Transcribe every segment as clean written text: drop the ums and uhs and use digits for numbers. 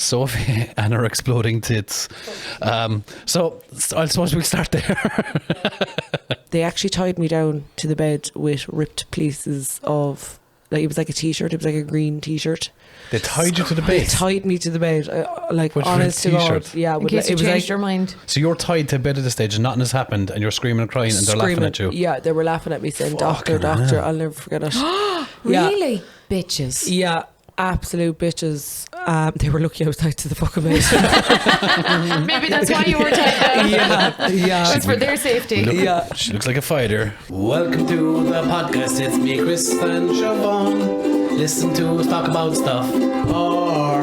Sophie and her exploding tits. So I suppose we'll start there. They actually tied me down to the bed with ripped pieces of, like, it was like a t-shirt. It was like a green t-shirt. They tied you to the bed? They tied me to the bed. Like, with honest to God. Yeah. In case you changed your mind. So you're tied to bed at this stage and nothing has happened and you're screaming and crying and they're laughing at you? Yeah, they were laughing at me saying, doctor, I'll never forget it. Really? Bitches. Yeah, absolute bitches. They were lucky I was tied to the fucking bed. Maybe that's why you were tied down. Yeah. It's for their safety. She looks like a fighter. Welcome to the podcast. It's me, Chris and Siobhan. Listen to us talk about stuff or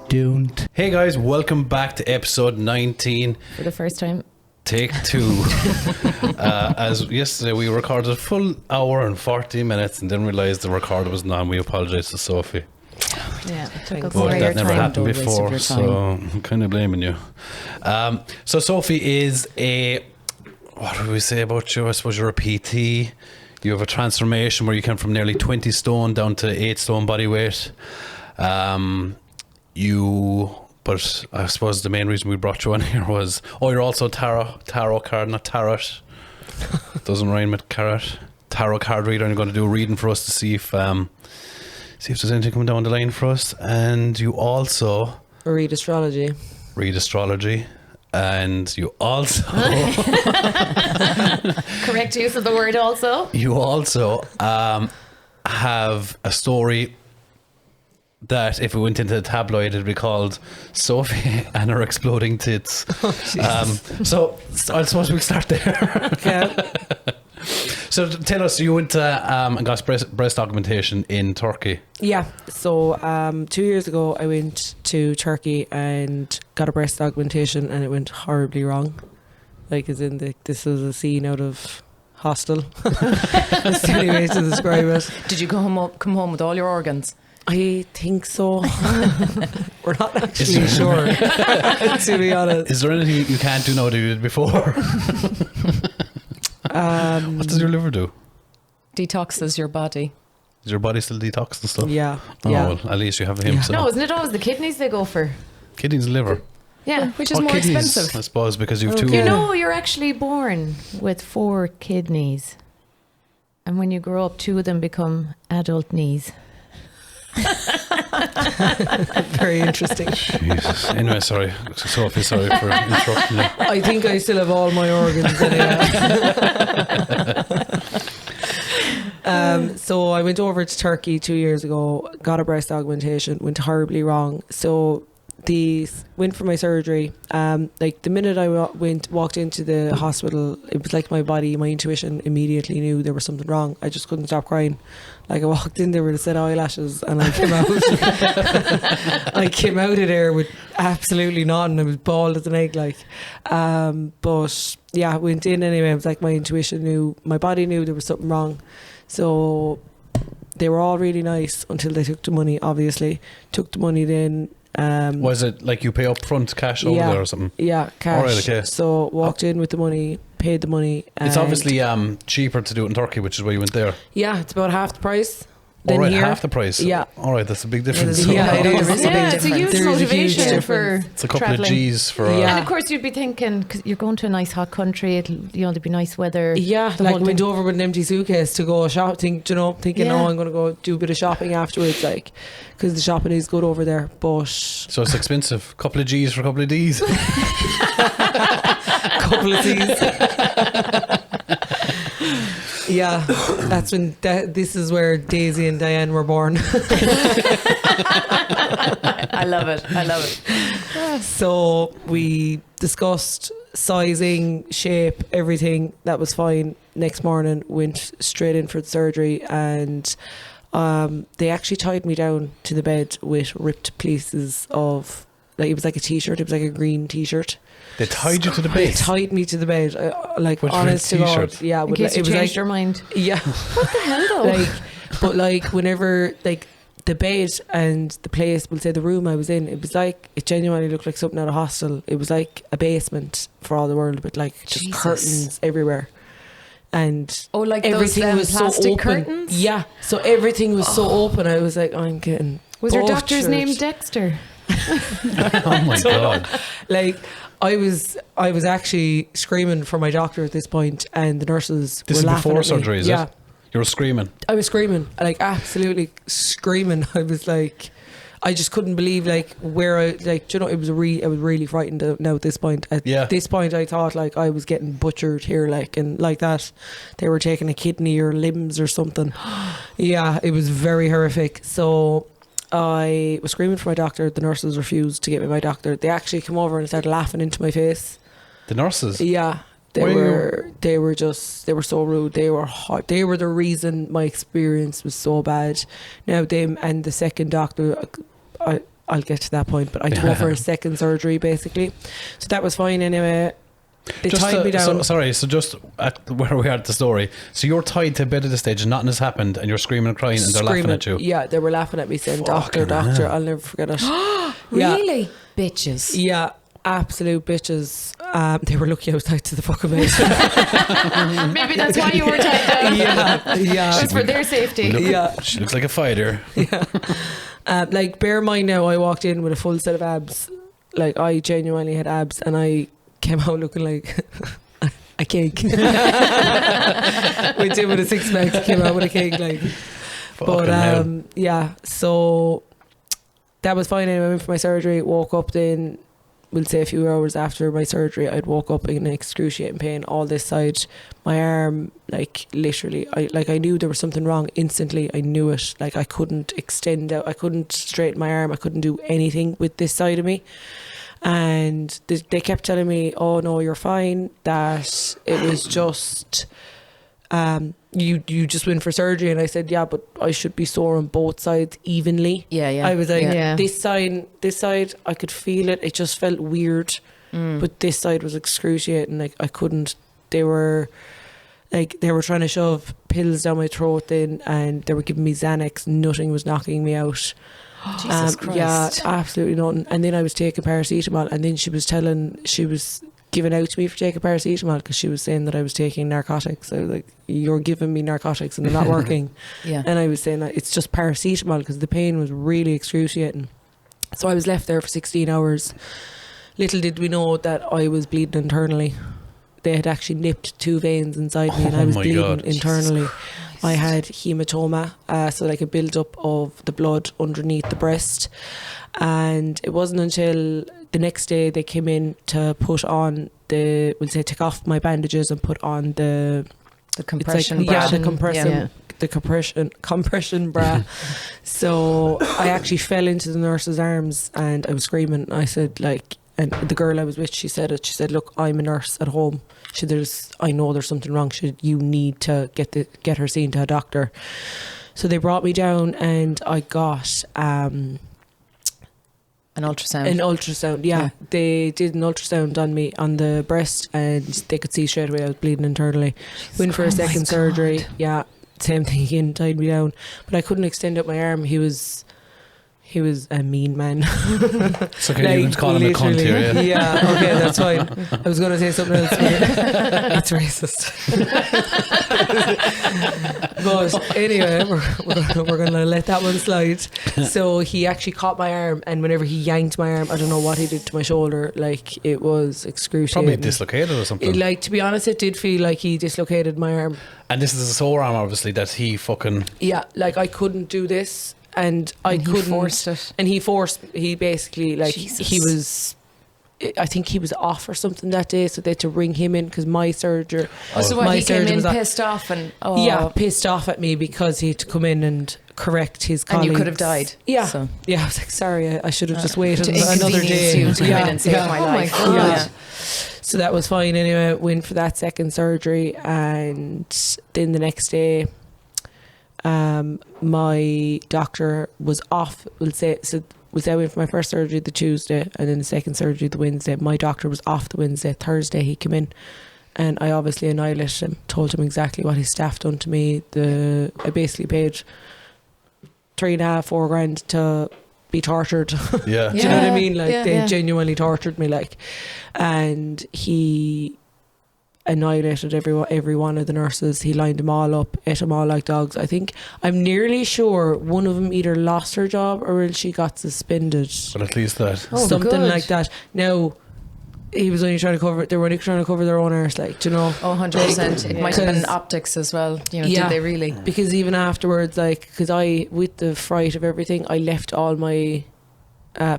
don't. Hey guys, welcome back to episode 19. For the first time. Take 2. As yesterday we recorded a full hour and 40 minutes and didn't realise the recorder wasn't on. We apologise to Sophie. Yeah, it took up But more of your that never time. happened before, so I'm kind of blaming you. So Sophie is what do we say about you? I suppose you're a PT. You have a transformation where you came from nearly 20 stone down to 8 stone body weight. But I suppose the main reason we brought you on here was, you're also tarot card, not tarot. Doesn't rhyme with carrot. Tarot card reader, and you're going to do a reading for us to see if there's anything coming down the line for us. And you also Read astrology. And you also Correct use of the word also. You also have a story that if it went into the tabloid it'd be called Sophie and her exploding tits. So I suppose we'll start there. Okay. So tell us, you went and got breast augmentation in Turkey. Yeah, so 2 years ago I went to Turkey and got a breast augmentation and it went horribly wrong. Like, as in this was a scene out of Hostel. That's the only way to describe it. Did you come home with all your organs? I think so. We're not actually sure, to be honest. Is there anything you can't do now that you did before? What does your liver do? Detoxes your body. Is your body still detox and stuff? Yeah. Well, at least you have him. Yeah. So. No, isn't it always the kidneys they go for? Kidneys and liver. Yeah, which is Or more kidneys, expensive. I suppose, because you've 2. You know, you're actually born with 4 kidneys, and when you grow up, 2 of them become adult knees. Very interesting. Jesus. Anyway, sorry, Sophie, sorry for interrupting you. I think I still have all my organs anyway. So I went over to Turkey 2 years ago, got a breast augmentation, went horribly wrong. So went for my surgery. Like, the minute I walked into the hospital, it was like my intuition immediately knew there was something wrong. I just couldn't stop crying. Like, I walked in there with a set of eyelashes and I came out. I came out of there with absolutely nothing. I was bald as an egg, like. But yeah, I went in anyway. It was like my intuition knew, my body knew there was something wrong. So they were all really nice until they took the money. Obviously, took the money then. Was it like you pay up front cash over there or something? Yeah, cash. All right, okay. So walked in with the money, paid the money. It's obviously cheaper to do it in Turkey, which is why you went there. Yeah, it's about half the price. All right, here. half the price. Yeah. All right, that's a big difference. Yeah, it is. It's a huge motivation for It's a couple traveling. of G's for. Yeah. And of course, you'd be thinking, because you're going to a nice hot country, there'll be nice weather. Yeah, the like whole went thing. over with an empty suitcase to go thinking, Yeah. I'm going to go do a bit of shopping afterwards, like, because the shopping is good over there. But So it's expensive. Couple of G's for a couple of D's. couple of C's. Yeah, that's when this is where Daisy and Diane were born. I love it. So we discussed sizing, shape, everything. That was fine. Next morning, went straight in for the surgery, and they actually tied me down to the bed with ripped pieces of, like, it was like a t-shirt. It was like a green t-shirt. They tied you to the They bed. tied me to the bed, like, With honest to ripped God. t-shirt? Yeah, In case you it was changed like, your mind. yeah. What the hell though? Like, but like, whenever, like, the bed and the place, we'll say the room I was in, it was like, it genuinely looked like something out of Hostel. It was like a basement for all the world, but like just Jesus. curtains everywhere. And like everything those was so plastic open. curtains? Yeah, so everything was so open. I was like, I'm getting Was your Butchered. doctor's name Dexter? Oh my God. Like, I was actually screaming for my doctor at this point, and the nurses This were is laughing before at me. surgery, is Yeah. it? You were screaming. I was screaming, like absolutely screaming. I was like, I just couldn't believe like where I like. Do you know, I was really frightened now at this point. At this point, I thought like I was getting butchered here, like, and like that they were taking a kidney or limbs or something. Yeah, it was very horrific. So I was screaming for my doctor. The nurses refused to get me my doctor. They actually came over and started laughing into my face. The nurses? Yeah. They Why were so rude. They were hot. They were the reason my experience was so bad. Now them and the second doctor, I'll get to that point, but I had to go for a second surgery basically. So that was fine anyway. They tied me down. So just at where we are at the story. So you're tied to a bed at this stage and nothing has happened and you're screaming and crying and they're laughing at you. Yeah, they were laughing at me saying, Fucking doctor, hell. I'll never forget it. Really? Bitches. Yeah, absolute bitches. They were lucky I was tied to the fucking bed. Maybe that's why you were tied down. yeah. It's for their safety. She looks like a fighter. Like, bear in mind now, I walked in with a full set of abs. Like, I genuinely had abs, and I came out looking like a cake. Went in with a six-pack, came out with a cake, like. Fucking hell. Yeah, so that was fine. Anyway, I went for my surgery, woke up then, we'll say a few hours after my surgery, I'd woke up in excruciating pain all this side. My arm, like, literally, I knew there was something wrong instantly. I knew it. Like, I couldn't extend out, I couldn't straighten my arm, I couldn't do anything with this side of me. And they kept telling me, oh no, you're fine, that it was just you just went for surgery. And I said, yeah, but I should be sore on both sides evenly. Yeah. I was like, Yeah. this side I could feel it just felt weird, but this side was excruciating. Like, I couldn't. They were trying to shove pills down my throat then, and they were giving me Xanax. Nothing was knocking me out. Jesus Christ. Yeah, absolutely nothing. And then I was taking paracetamol, and then she was giving out to me for taking paracetamol because she was saying that I was taking narcotics. I was like, you're giving me narcotics and they're not working. Yeah. And I was saying that it's just paracetamol because the pain was really excruciating. So I was left there for 16 hours. Little did we know that I was bleeding internally. They had actually nipped 2 veins inside me, and I was my bleeding God. internally. I had hematoma, so like a build up of the blood underneath the breast. And it wasn't until the next day they came in to put on take off my bandages and put on the compression bra. bra. The compression bra. So I actually fell into the nurse's arms and I was screaming. I said, like, and the girl I was with, she said it. She said, look, I'm a nurse at home. I know there's something wrong. You need to get her seen to a doctor. So they brought me down and I got An ultrasound. an ultrasound. Yeah, they did an ultrasound on me on the breast, and they could see straight away I was bleeding internally. Went for a second surgery. Yeah, same thing again, tied me down, but I couldn't extend out my arm. He was a mean man. It's okay, you can call him a cunt here, yeah. Yeah, okay, that's fine. I was going to say something else. It's racist. But anyway, we're going to let that one slide. So he actually caught my arm, and whenever he yanked my arm, I don't know what he did to my shoulder. Like, it was excruciating. Probably dislocated or something. Like, to be honest, it did feel like he dislocated my arm. And this is a sore arm, obviously, that he fucking... Yeah, like, I couldn't do this. And I couldn't. He forced it. And he basically, like, Jesus. I think he was off or something that day, so they had to ring him in because my surgery. So what, my he came surgeon in was pissed off and pissed off at me because he had to come in and correct his colleagues. And you could have died. Yeah, So. yeah. I was like, sorry, I should have just waited To another inconvenience day you to come in and save my life. God. Yeah. So that was fine anyway. Went for that second surgery, and then the next day, my doctor was off. I went for my first surgery the Tuesday, and then the second surgery the Wednesday. My doctor was off the Wednesday. Thursday he came in, and I obviously annihilated him. Told him exactly what his staff done to me. I basically paid $3,500-4 grand to be tortured. Yeah. Do you know what I mean? Like, Yeah, they yeah. genuinely tortured me. Like, and he annihilated every one of the nurses. He lined them all up, ate them all like dogs. I'm nearly sure one of them either lost her job or else she got suspended. But at least that. Oh, Something good. like that. Now, they were only trying to cover their own arse, like, do you know? Oh, 100%. It might have been optics as well. You know, did they really? Because even afterwards, like, because with the fright of everything, I left all my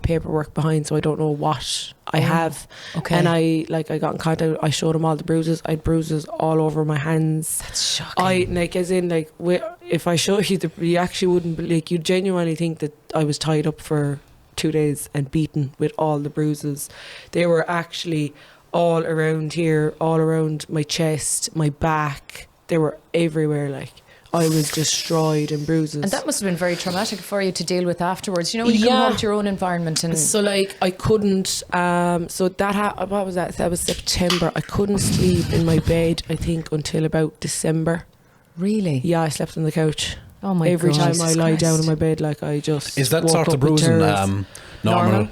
paperwork behind, so I don't know what I have. Okay. And I got in contact. I showed him all the bruises. I had bruises all over my hands. That's shocking. If I show you, you actually wouldn't like. You genuinely think that I was tied up for 2 days and beaten with all the bruises. They were actually all around here, all around my chest, my back. They were everywhere. Like, I was destroyed in bruises. And that must have been very traumatic for you to deal with afterwards. You know, when you come home to your own environment and... So, like, I couldn't... so that... what was that? That was September. I couldn't sleep in my bed, I think, until about December. Really? Yeah, I slept on the couch. Oh my God. Every time I lie down in Christ. my bed, like, I just... Is that woke sort up of with bruising terrors. normal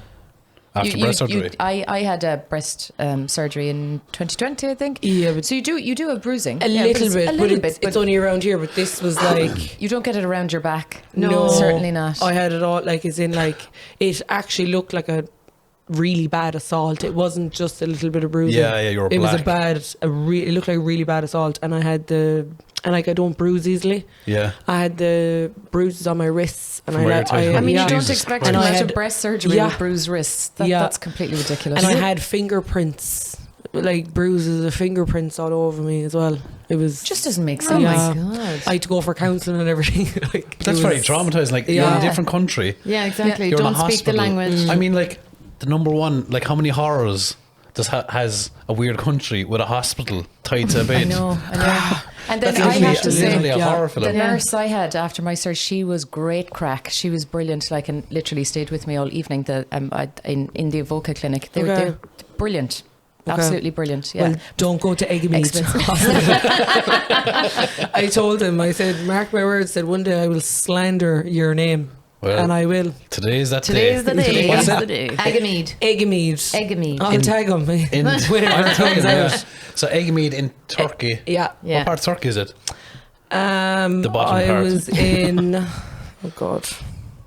after breast surgery? I had a breast surgery in 2020, I think. Yeah, but So you do have bruising? a little bit, A little bit, it's only around here, but this was like... you don't get it around your back. No, certainly not. I had it all, like, as in, like, it actually looked like a really bad assault. It wasn't just a little bit of bruising. Yeah, you were It was black. it looked like a really bad assault, and I had I don't bruise easily. Yeah. I had the bruises on my wrists, and From where you're tied up. I mean, you Jesus don't expect Christ. to And I come out had- of breast surgery Yeah. with bruised wrists. That's completely ridiculous. and I had fingerprints, like bruises of fingerprints all over me as well. It was just doesn't make Oh sense. my God. I had to go for counselling and everything. Like, But that's it very was- traumatizing. Like, you're in Yeah. a different country. Yeah, exactly. You're in a Don't speak the hospital. language. I mean, like, the number one, like, how many horrors has a weird country with a hospital tied to a bed? I know. And then That's I have to literally say, a horror the film. nurse I had after my surgery, she was great crack. She was brilliant, like, and literally stayed with me all evening. In the Evoca clinic, they're brilliant, absolutely brilliant. Yeah. Well, don't go to Eggamead. I told him, I said, mark my words, said one day I will slander your name. Well, And I will. Today's that Today's day. the day. What's Today's that? the day. Eggamead. Eggamead. Eggamead. I'll tag him whenever it comes out. So Eggmead in Turkey. Yeah. Yeah. What part of Turkey is it? The bottom I part. was in... Oh, God.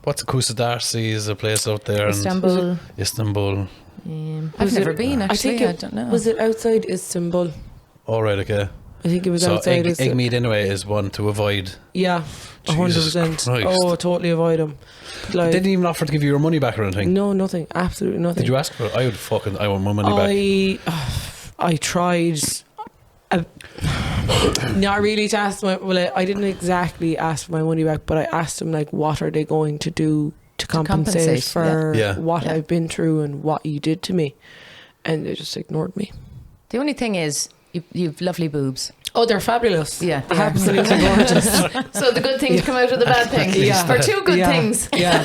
What's Kusadarsi is a place out there. Istanbul. And Istanbul. I've Was never it- been, I actually. think I don't know. Was it outside Istanbul? All right, okay. I think it was So outside Istanbul. Eggmead anyway is one to avoid. Yeah, Jesus 100%. Christ. Oh, totally avoid them. Like, Didn't even offer to give you your money back or anything. no, nothing. Absolutely nothing. Did you ask for it? I want my money back. I tried. Not really to ask I didn't exactly ask for my money back, but I asked them, like, what are they going to do to compensate compensate, for yeah. what Yeah. I've been through and what you did to me, and they just ignored me. The only thing is, you've lovely boobs. Oh, they're fabulous. Yeah, they are. Absolutely gorgeous. So the good things come out of the bad things. Yeah. For two good Yeah. things. Yeah.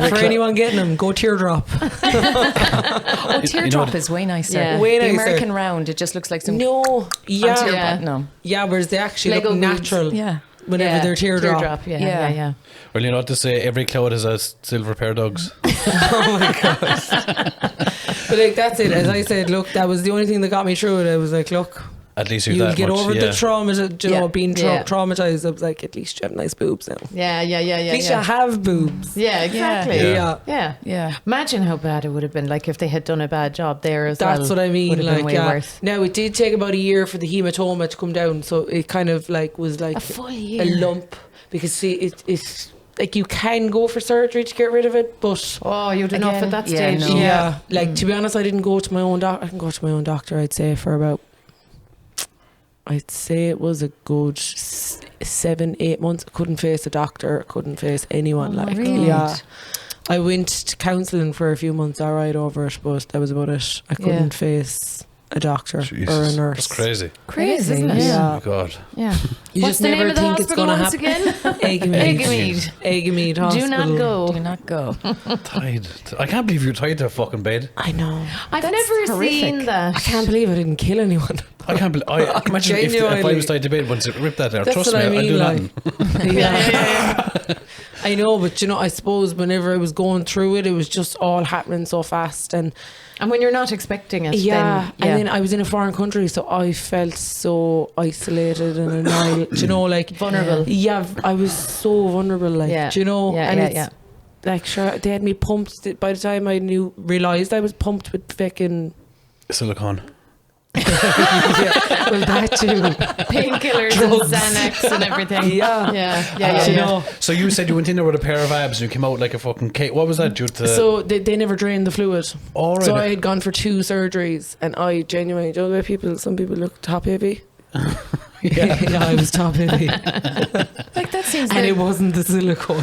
For anyone getting them, go teardrop. Oh, teardrop what- is way nicer. Yeah. Way The nicer. American round, it just looks like some... No, onto your yeah, butt. No. yeah. Whereas they actually Lego look boobs. natural Yeah. whenever they're teardrop. Yeah, Yeah. yeah, yeah. Well, you know what to say. Every cloud has a silver pair of dogs. Oh my god! But like, that's it. As I said, look, that was the only thing that got me through it. I was like, look, At least you're you'll that get much. over yeah. the trauma, you know, Yeah. being Yeah. traumatized. I was like, at least you have nice boobs now. Yeah, yeah, yeah, yeah. At least yeah. you have boobs. Yeah, exactly. Yeah. Yeah. Yeah. Yeah. Imagine how bad it would have been, like, if they had done a bad job there as well. That's what I mean. Would have been Like, way yeah. worse. Now it did take about a year for the hematoma to come down, so it kind of like was like A full year. a lump, because see, it's like you can go for surgery to get rid of it, but Oh, you'd enough Again, at that yeah, stage. no. yeah, like to be honest, I didn't go to my own doctor. I can go to my own doctor, I'd say, for about, I'd say it was a good 7-8 months. I couldn't face a doctor, I couldn't face anyone. Oh, like, really? yeah. I went to counselling for a few months, alright, over it, but that was about it. I couldn't face a doctor or a Jesus, nurse. that's crazy. Crazy, isn't it? Yeah. Oh my God. Yeah. You What's just the never name of the think it's hospital going to once happen. again? Eggemead. Eggemead Hospital. Do not go. Do not go. Tied. I can't believe you're tied to a fucking bed. I know. I've That's never horrific. seen that. I can't believe I didn't kill anyone. I can't believe. I imagine if I Genuinely. was tied to bed once, rip that out. That's Trust what me, I mean, I'd do like. nothing. Yeah. I know, but you know, I suppose whenever I was going through it, it was just all happening so fast, and And when you're not expecting it, yeah, then, and then I was in a foreign country, so I felt so isolated and annihilated. You know, like vulnerable. Yeah, I was so vulnerable. Like, Yeah. do you know, Yeah, and yeah, it's yeah. like sure they had me pumped. By the time I realized I was pumped with fucking Silicone. well, that too. Painkillers and Xanax and everything. Yeah. Yeah. You know, So you said you went in there with a pair of abs and you came out like a fucking cake. What was that due to? so they never drained the fluid. All right. So I had gone for 2 surgeries, and I genuinely, do you know the way some people look top heavy? Yeah. Yeah, I was top heavy, Like that seems. and it wasn't the silicone.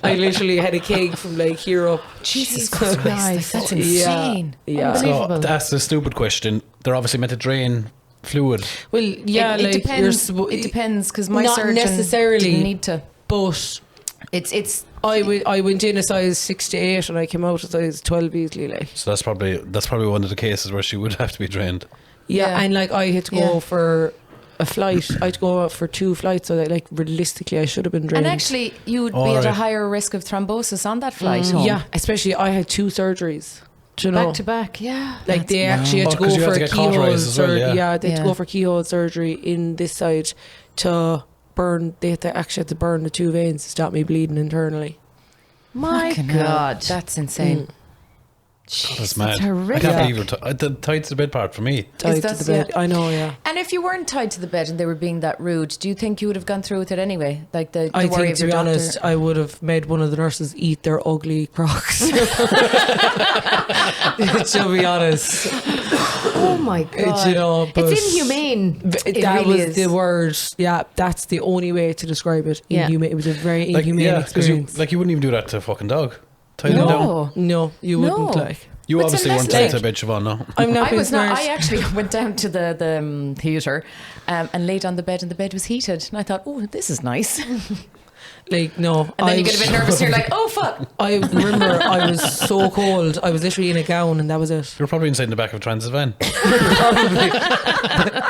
I literally had a cake from like here up. Jesus Christ. Christ, that's Yeah. insane. Yeah. So Unbelievable. that's the stupid question. They're obviously meant to drain fluid. Well, yeah, it like depends. you're It depends because my Not surgeon necessarily. didn't need to. but It's I went in a size 6 to 8, and I came out a size 12 easily. Like So that's probably one of the cases where she would have to be drained. yeah, Yeah. and like I had to go Yeah. for a flight. I had to go for 2 flights, so that like realistically I should have been drained. and actually you would be All at a right. higher risk of thrombosis on that flight home. yeah, especially I had 2 surgeries. Do you know? Back to back, yeah. Like they actually had to Oh, 'cause go you had for to a get keyhole cauterized as well, surgery. yeah. They had to Yeah. go for keyhole surgery in this side to burn. They had to actually had to burn the 2 veins to stop me bleeding internally. My Fucking hell. God. That's insane. That's mad. I horrific. can't believe you're the tied to the bed part for me. Tied to that- the bed. yeah. I know. Yeah. And if you weren't tied to the bed and they were being that rude, do you think you would have gone through with it anyway? Like the I worry think, of to your be doctor? honest, I would have made one of the nurses eat their ugly Crocs. To be honest, Oh my God. you know, but It's inhumane. It that really was is. the word. Yeah, that's the only way to describe it. Yeah. Inhumane. It was a very Like, inhumane yeah, because you experience. wouldn't even do that to a fucking dog. Tie them down. No. No, you wouldn't No. like. You But it's obviously weren't unless, tied to like- the bed, Siobhan, no? I'm not I being was not. smart. I actually went down to the theatre and laid on the bed, and the bed was heated. And I thought, oh, this is nice. And Like no, then you get a bit nervous. And you're like, oh fuck. I remember I was so cold. I was literally in a gown, and that was it. You're probably inside in the back of a transit van.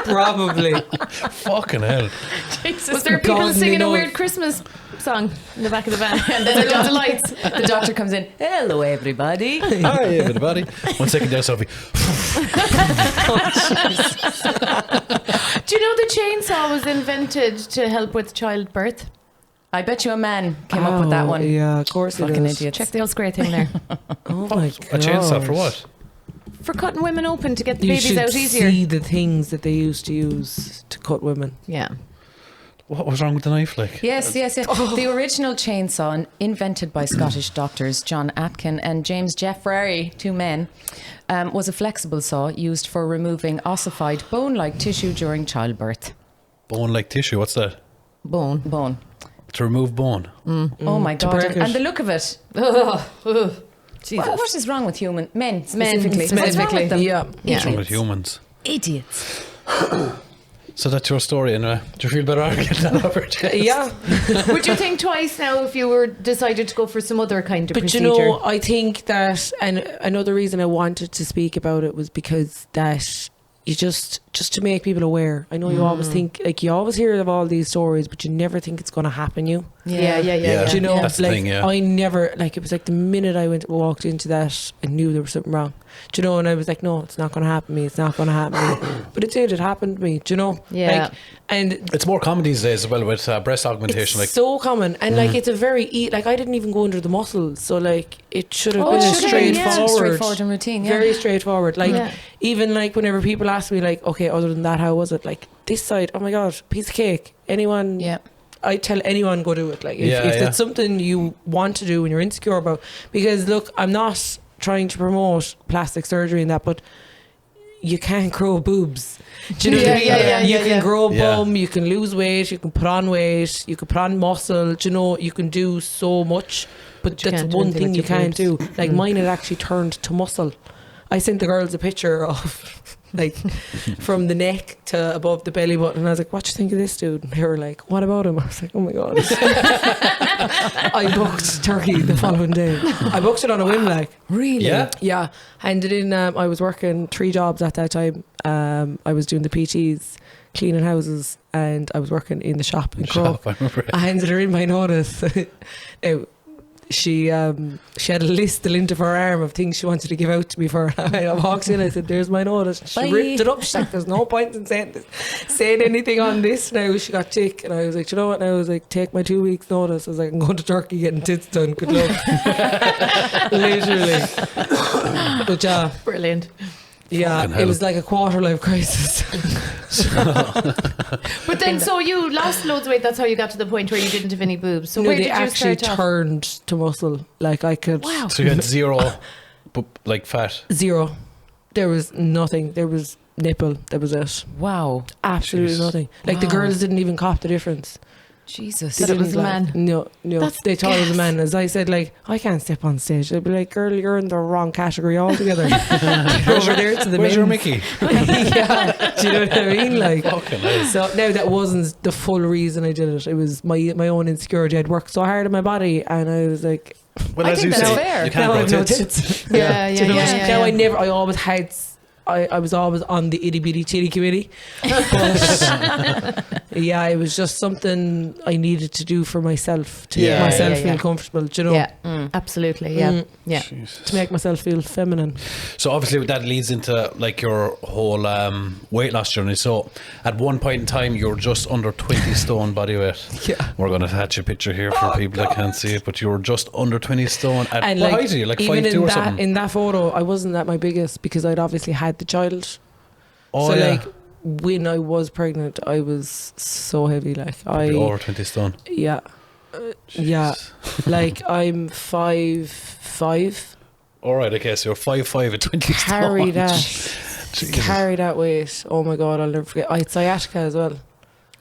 Probably. Fucking hell. Was there people God only singing a knows. weird Christmas song in the back of the van? And then loads of lights. The doctor comes in. Hello, everybody. Hi, everybody. 1 second there, Sophie. Do you know the chainsaw was invented to help with childbirth? I bet you a man came up with that one. Yeah, of course. Fucking it is. idiots. Check the old square thing there. Oh my god. A chainsaw for what? For cutting women open to get the You babies should out easier. see the things that they used to use to cut women. Yeah. What was wrong with the knife? Like, Yes. The original chainsaw, invented by Scottish doctors John Atkin and James Jeffrey, 2 men, was a flexible saw used for removing ossified bone-like tissue during childbirth. bone-like tissue. What's that? Bone. To remove bone. Oh my to god! break And it. the look of it. Jesus. What is wrong with men Men specifically? What's wrong specifically. with them? Yeah. What's wrong with humans? Idiots. So that's your story anyway. Do you feel better after getting that off your chest? Yeah. Would you think twice now if you were decided to go for some other kind of But procedure? you know, I think that, and another reason I wanted to speak about it was because that you just to make people aware. I know you always think, like, you always hear of all these stories, but you never think it's going to happen you. Yeah. Yeah. Do you know, That's the like, thing, yeah. I never, like, it was like the minute I walked into that, I knew there was something wrong. Do you know, and I was like, no, it's not going to happen to me. It's not going to happen to me. But it did. It happened to me. Do you know? Yeah. Like, and It's more common these days as well with breast augmentation. it's so common, and like it's a very like I didn't even go under the muscles, so like it should have Oh, been it a should have been, yeah. straightforward, Straightforward and routine, yeah. very straightforward. Like Yeah. even like whenever people ask me like, okay, other than that, how was it? Like this side, oh my god, piece of cake. Anyone? Yeah. I tell anyone go do it. Like if Yeah, yeah. it's something you want to do and you're insecure about, because look, I'm not trying to promote plastic surgery and that, but you can't grow boobs. Do you know what I mean? Yeah, You can grow a Yeah. bum, you can lose weight, you can put on weight, you can put on muscle. Do you know, you can do so much, but you that's can't do one anything thing with you your can't do. boobs. Like mine had actually turned to muscle. I sent the girls a picture of like from the neck to above the belly button. And I was like, what do you think of this dude? And they were like, what about him? I was like, oh my God. I booked turkey the following day. I booked it on a whim, like. Really? Yeah. Yeah. Handed in, I was working 3 jobs at that time. I was doing the PTs, cleaning houses, and I was working in the shop in Croke. I remember. I handed her in my notice. Now, she had a list linked to her arm of things she wanted to give out to me for. I walked in, I said, there's my notice. She Bye. ripped it up. She's like, there's no point in saying anything on this now. She got tick. And I was like, you know what? And I was like, take my 2 weeks notice. I was like, I'm going to Turkey getting tits done. Good luck. Literally. But yeah. Brilliant. Yeah, Fucking it hell. was like a quarter life crisis. But then, so you lost loads of weight. That's how you got to the point where you didn't have any boobs. So No, where they did you actually start off? turned to muscle. Like I could. Wow. So you had zero, like fat. 0. There was nothing. There was nipple. That was it. Wow. Absolutely Jeez. nothing. Like the Wow. girls didn't even cop the difference. Jesus. They That it was didn't, a man. No, That's they thought it was a gas. man. As I said, like, I can't step on stage. They'd be like, girl, you're in the wrong category altogether. Get over there to the Where's your men's. Mickey? Yeah, do you know what I mean? Like, Fucking hell. so now that wasn't the full reason I did it. It was my own insecurity. I'd worked so hard on my body, and I was like, Well, I as think you that's say, fair. you can't now I grow have no tits. tits. Yeah, Do you know yeah, what I mean? yeah, Now yeah. I always had. I was always on the itty bitty titty committee. But yeah, it was just something I needed to do for myself to Yeah, make myself yeah, yeah. feel comfortable. Do you know? Yeah, absolutely. Yeah, Mm. yeah. Jesus. To make myself feel feminine. So obviously that leads into like your whole weight loss journey. So at one point in time you were just under 20 stone body weight. Yeah. We're going to attach a picture here for people that can't see it, but you were just under 20 stone. At And what like, height are you? Like even 5'2" in or that something? in that photo, I wasn't at my biggest because I'd obviously had the child. Oh So yeah. like when I was pregnant, I was so heavy. Like Probably over 20 stone. yeah, yeah. Like I'm 5'5". All right, okay, so you're 5'5" at 20 Carry stone. that. Jesus. Carry that weight. Oh my God, I'll never forget. I had sciatica as well.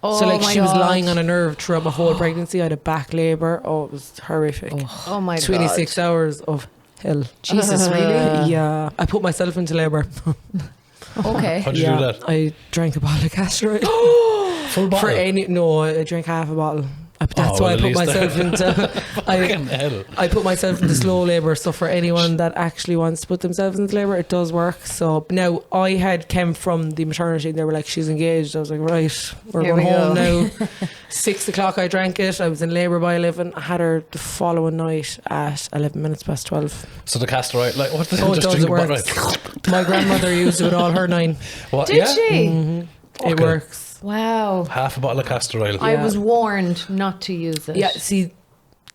Oh So like my she was God. lying on a nerve throughout my whole pregnancy. I had a back labour. Oh, it was horrific. Oh my 26 hours of hell. Jesus, really? Yeah, I put myself into labour. Okay. How'd you do that? I drank a bottle of castor oil. Full bottle? I drank half a bottle. That's Oh, why well, I at put least myself into. Fucking hell. I put myself into slow labour. So for anyone that actually wants to put themselves into labour, it does work. So now I had came from the maternity. And they were like, "She's engaged." I was like, "Right, we're Here going we home go. now." 6 o'clock, I drank it. I was in labour by 11. I had her the following night at 11 minutes past 12. So the castor oil, like what the Oh, it just does, drink it a bottle, works. My grandmother used it with all her 9. What? Did yeah? she? It Okay. works. Wow. Half a bottle of castor oil. I Yeah. was warned not to use it. Yeah, see,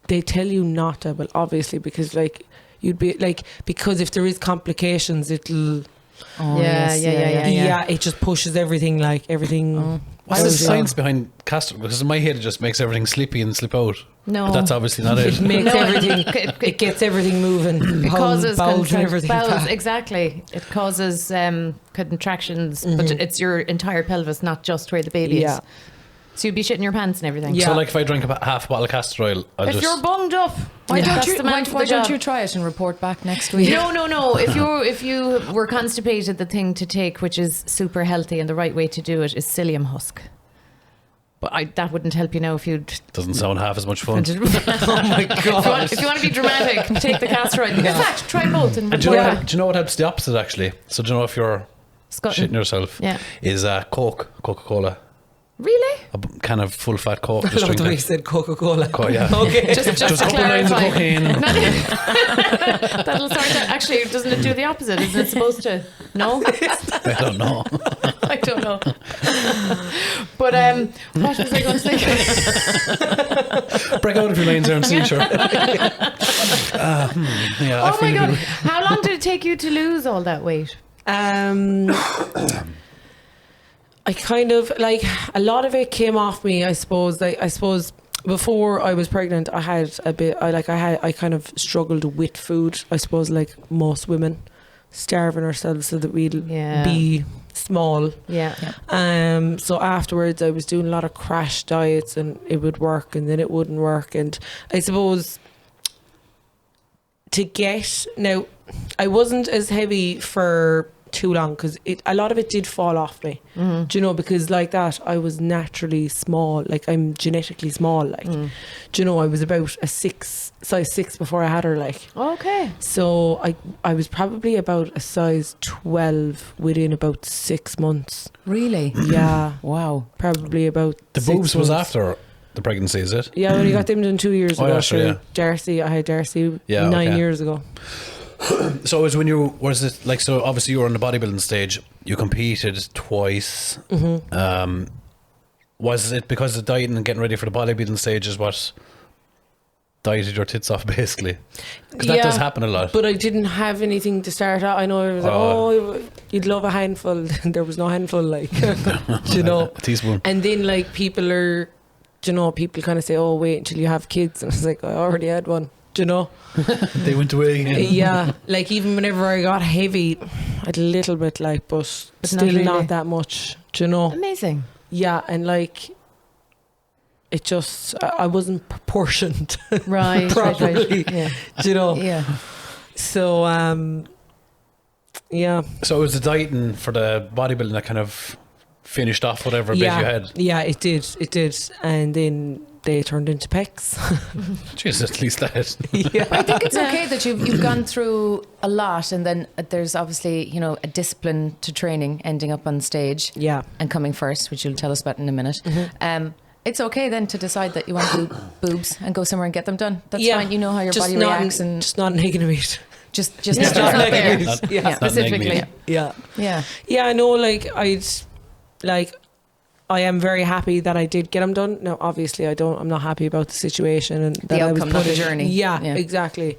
they tell you not to, but obviously because like you'd be like because if there is complications, it'll Oh, Yeah, yes, yeah. it just pushes everything like everything. What's the goes down. science behind castor? Because in my head it just makes everything slippy and slip out. No. But that's obviously not it. It makes No, everything. it- It gets everything moving. It causes bowels and contract- everything. bowels, back. exactly. It causes contractions, but it's your entire pelvis, not just where the baby Yeah. is. So you'd be shitting your pants and everything. Yeah. So like if I drink half a bottle of castor oil, I'll If just... you're bunged up, Why that's don't you? the man for Why the don't job. you try it and report back next week? No. If you were constipated, the thing to take, which is super healthy and the right way to do it, is psyllium husk. But that wouldn't help you now if you'd. Doesn't sound half as much fun. Oh my god! If you want to be dramatic, take the castor oil. In fact, try both and And do you, report know back. what, do you know what helps the opposite actually? So do you know if you're Scotland. shitting yourself? Yeah. Is Coca-Cola. Really? A kind of full fat Coke. I Just love drink the way you that. said Coca-Cola. Yeah. Okay. Just Just a to couple of lines of clarify. cocaine. That'll sort out. Actually, doesn't it do the opposite? Isn't it supposed to? No? I don't know. I don't know. But what was I going to say? Break out a few lines there and see, sure. Yeah, I Oh my feel God. good. How long did it take you to lose all that weight? I kind of like a lot of it came off me. I suppose. I suppose before I was pregnant, I had a bit. I kind of struggled with food. I suppose like most women, starving ourselves so that we'd Yeah. be small. Yeah. So afterwards, I was doing a lot of crash diets, and it would work, and then it wouldn't work. And I suppose to get now, I wasn't as heavy for too long because a lot of it did fall off me. Do you know, because like that I was naturally small, like I'm genetically small, like do you know, I was about a size 6 before I had her, like. Okay. So I was probably about a size 12 within about 6 months. Really? Yeah, Wow. probably about The 6 boobs was months. after the pregnancy, is it? Yeah, I only got them done 2 years Oh, ago. yeah, sure, yeah. Darcy, I had Darcy Yeah, 9 okay. years ago. So it was when was it like, so obviously you were on the bodybuilding stage, you competed twice. Was it because the dieting and getting ready for the bodybuilding stage is what dieted your tits off, basically? Because that does happen a lot. But I didn't have anything to start out. I know it was like, oh, you'd love a handful. There was no handful, like, you know. A teaspoon. And then, like, people kind of say, oh, wait until you have kids. And I was like, I already had one, you know. They went away again. Yeah, like, even whenever I got heavy, I had a little bit, like, but still not really. not that much, do you know. Amazing. Yeah, and, like, it just, I wasn't proportioned Right. properly, Yeah. do you know. Yeah. So, yeah. So it was the dieting for the bodybuilding that kind of finished off whatever bit you had. Yeah, it did. And then they turned into pecs. Jeez, at least that. Yeah. I think it's okay that you've gone through a lot, and then there's obviously, you know, a discipline to training, ending up on stage Yeah. and coming first, which you'll tell us about in a minute. It's okay then to decide that you want to do boobs and go somewhere and get them done. That's Yeah. fine. You know how your Just body not, reacts, and just not negative it. just Just not not out there. there. Not- Yeah. not Specifically. negative. Yeah. Yeah. Yeah, I know, I am very happy that I did get them done. Now, obviously, I'm not happy about the situation and that I was outcome, not put the in. journey. Yeah, Yeah. exactly.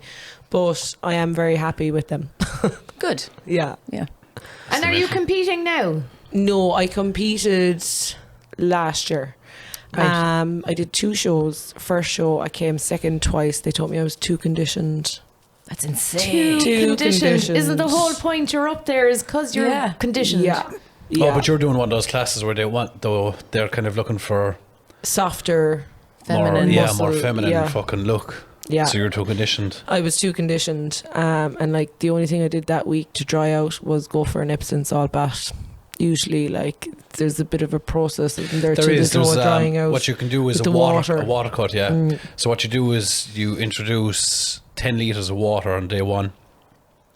But I am very happy with them. Good. Yeah. Yeah. And are you competing now? No, I competed last year. Right. I did 2 shows. First show, I came second twice. They told me I was too conditioned. That's insane. Too Conditioned. Isn't the conditioned. whole point you're up there is because you're Yeah. conditioned? Yeah. Oh, but you're doing one of those classes where they're kind of looking for Softer. Feminine. more muscle, feminine yeah. fucking look. Yeah. So you're too conditioned. I was too conditioned. And like the only thing I did that week to dry out was go for an Epsom salt bath. Usually, like, there's a bit of a process in there too. There's no drying out. what you can do is with a the water water. cut, yeah. So what you do is you introduce 10 litres of water on day one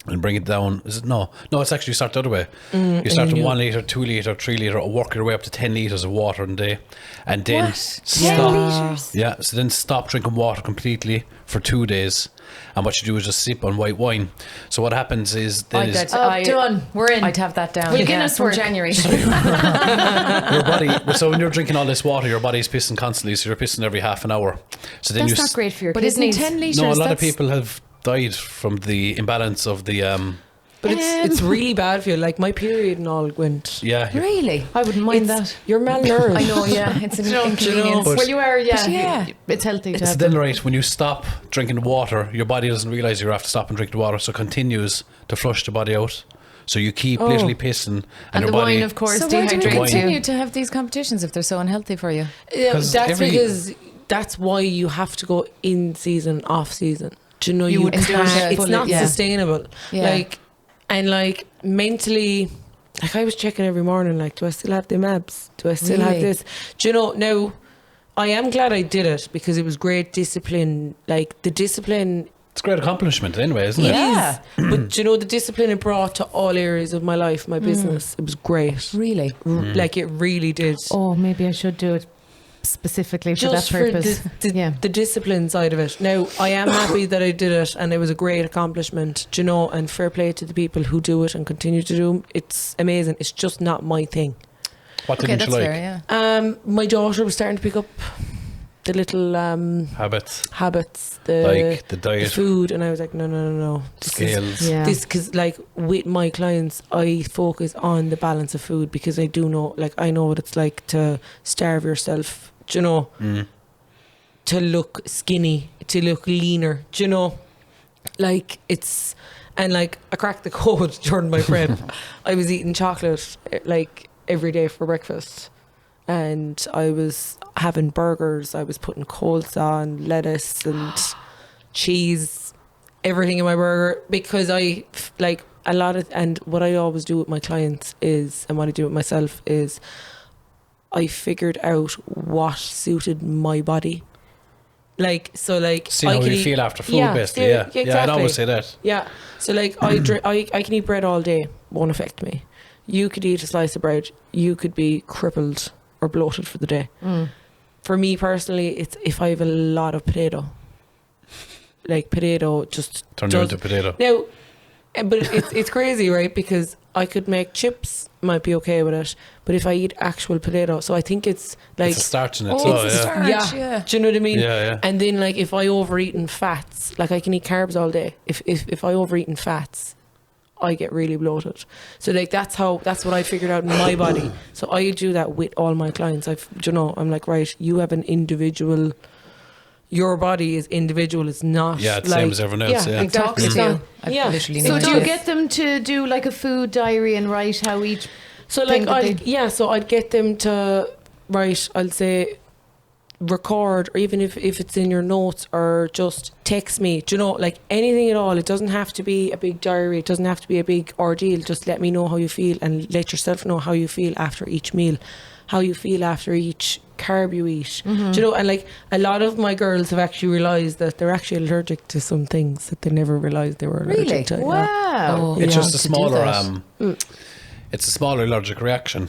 and bring it down. Is it no, it's actually start the other way. You start then with you- 1 litre, 2 litre, 3 litre, work your way up to 10 litres of water in a day, and then What? stop. 10 litres? Yeah, so then stop drinking water completely for 2 days, and what you do is just sip on white wine. So what happens is then is Done. We're in. I'd have that down. We'll Guinness from work. January. your body. So when you're drinking all this water, your body's pissing constantly. So you're pissing every half an hour. So then That's you not great for your But isn't kidneys. 10 litres? No, a lot of that's- people have died from the imbalance of the But it's really bad for you. Like, my period and all went. yeah. Really? I wouldn't mind It's- that. You're malnourished. I know, yeah. It's an inconvenience. But- Well, you are, yeah. But yeah. It's healthy to It's have then them. right when you stop drinking the water, your body doesn't realize you have to stop and drink the water, so it continues to flush the body out. So you keep literally pissing, And your the body. wine, of course, So why do we dehydrates continue you. to have these competitions if they're so unhealthy for you? Yeah, 'Cause that's every- because that's why you have to go in season, off season. Do you know, You you wouldn't do can't, it it's fully, not yeah. sustainable. Yeah. Like, and like mentally, like, I was checking every morning, like, do I still have them abs? Do I still have Really? this? Do you know, now, I am glad I did it because it was great discipline. Like, the discipline It's a great accomplishment anyway, isn't it? Yeah. but do you know, the discipline it brought to all areas of my life, my business, it was great. Really? Like, it really did. Oh, maybe I should do it specifically for Just that for purpose. the the discipline side of it. Now, I am happy that I did it, and it was a great accomplishment, do you know, and fair play to the people who do it and continue to do them. It's amazing. It's just not my thing. What Okay, didn't that's you like? fair, yeah. My daughter was starting to pick up the little Habits, habits, the like the the diet, food, and I was like, no. scales. Yeah. This, because like with my clients, I focus on the balance of food because I do know, like, I know what it's like to starve yourself, do you know, to look skinny, to look leaner, do you know, like, it's, and like, I cracked the code during my prep. I was eating chocolate like every day for breakfast, and I was having burgers, I was putting coleslaw and lettuce and cheese, everything in my burger, because I like a lot of, and what I always do with my clients is, and what I do with myself is, I figured out what suited my body. Like, so like, See how you feel after food, basically. Yeah, exactly. I'd always say that. Yeah. So like, I can eat bread all day, won't affect me. You could eat a slice of bread, you could be crippled or bloated for the day. For me personally, it's if I have a lot of potato. Like, potato just Turn you into a potato. Now, but it's crazy, right? Because I could make chips, might be okay with it, but if I eat actual potato, so I think it's like, It's a starch in it. Oh, so, it's a yeah. starch, yeah. do you know what I mean? Yeah. And then like, if I overeat in fats, like I can eat carbs all day. If I overeat in fats, I get really bloated. So like, that's what I figured out in my body. So I do that with all my clients. I'm like, right, you have an individual. Your body is individual. It's not. Yeah, it's the like, same as everyone else. Yeah. It talks It's to you. not- I've yeah. literally So no So do idea. you get them to do like a food diary and write how each So like, thing that they- so I'd get them to write, I'll say, record, or even if it's in your notes, or just text me, do you know, like anything at all. It doesn't have to be a big diary, it doesn't have to be a big ordeal. Just let me know how you feel, and let yourself know how you feel after each meal, how you feel after each carb you eat. Do you know, and like a lot of my girls have actually realised that they're actually allergic to some things that they never realised they were allergic Really? to. Yeah. Wow. Oh, It's Yeah. just a to do smaller that. it's a smaller allergic reaction.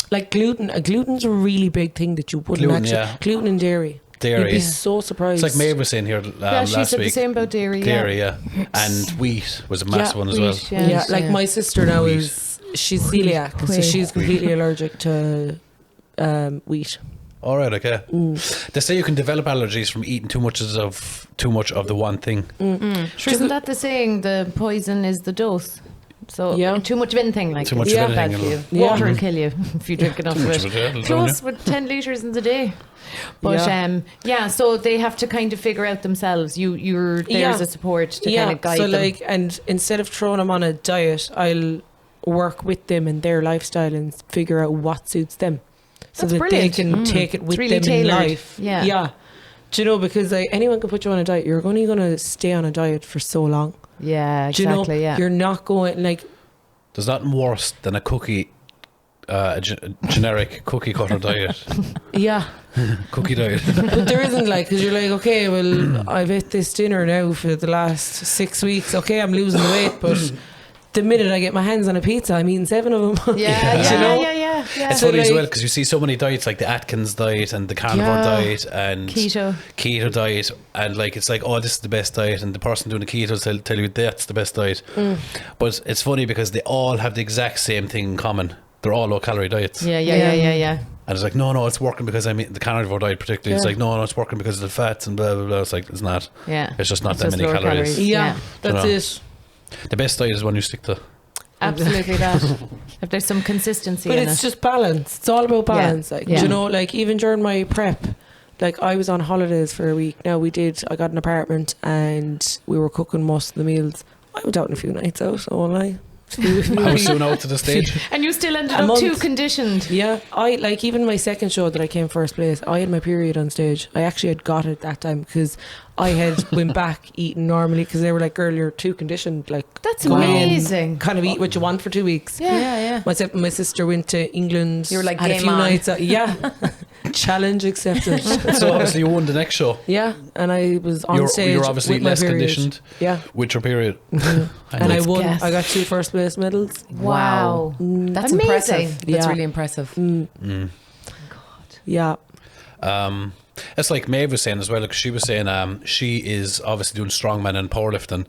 Like gluten. Gluten's a really big thing that you wouldn't Gluten, actually. yeah. Gluten and dairy. dairy. You'd be so surprised. It's like Maeve was saying here Yeah, she last said week. the same about dairy. Dairy, yeah. And wheat was a massive one as well. Wheat, Yeah, yeah. like Yeah. my sister now Wheat. she's celiac, so Wheat. she's completely allergic to wheat. All right, okay. They say you can develop allergies from eating too much of the one thing. Sure, isn't that the saying? The poison is the dose. So Yeah. too much of anything, like Too much Yeah. of bad anything. for you. Yeah. Water will kill you if you drink enough Too of much it. of it, yeah, it'll Plus, drown with 10 litres in the day. But Yeah. yeah, so they have to kind of figure out themselves. You're there Yeah. as a support to Yeah, kind of guide so them. like, and instead of throwing them on a diet, I'll work with them and their lifestyle and figure out what suits them, so That's that brilliant. they can take it with really them in tailored. life. Yeah. Yeah. Do you know, because like, anyone can put you on a diet. You're only going to stay on a diet for so long. Yeah, Do you know? exactly. Yeah. You're not going like. There's nothing worse than a cookie, generic cookie cutter diet. Yeah. Cookie diet. But there isn't, like, because you're like, okay, well, I've ate this dinner now for the last 6 weeks. Okay, I'm losing the weight, but the minute I get my hands on a pizza, I'm eating 7 of them. Yeah, Yeah. yeah, You know? yeah. It's So, funny as like- well because you see so many diets like the Atkins diet and the carnivore Yeah. diet and Keto. diet, and like it's like, oh, this is the best diet, and the person doing the keto will tell you that's the best diet. But it's funny because they all have the exact same thing in common. They're all low calorie diets. Yeah. And it's like, no, it's working because I'm eating the carnivore diet particularly. It's Yeah. like, no, it's working because of the fats and blah, blah, blah. It's like, it's not. Yeah. It's just not It's that just many lower calories. calories. Yeah, Yeah. that's You know. it. The best diet is one you stick to. Absolutely that. If there's some consistency But in it's it. just balance. It's all about balance. Like, Yeah. do you know, like, even during my prep, like, I was on holidays for a week. Now, I got an apartment and we were cooking most of the meals. I went out on a few nights out, so I. How soon out to the stage? And you still ended A up too month. conditioned. Yeah, I like, even my second show that I came first place, I had my period on stage. I actually had got it that time because I had went back eating normally, because they were like, girl, you're too conditioned, like, That's go in, amazing. kind of eat what you want for 2 weeks. Yeah. Myself and my sister went to England. You were like, had a game few on. nights out. Yeah. Challenge accepted. So obviously you won the next show. Yeah, and I was on stage. You're obviously with my less period. conditioned Yeah, with your period. and I won. guess. I got 2 first place medals. Wow. That's Amazing. impressive. That's Yeah. really impressive. Yeah, It's like Maeve was saying as well, because she was saying she is obviously doing strongman and powerlifting,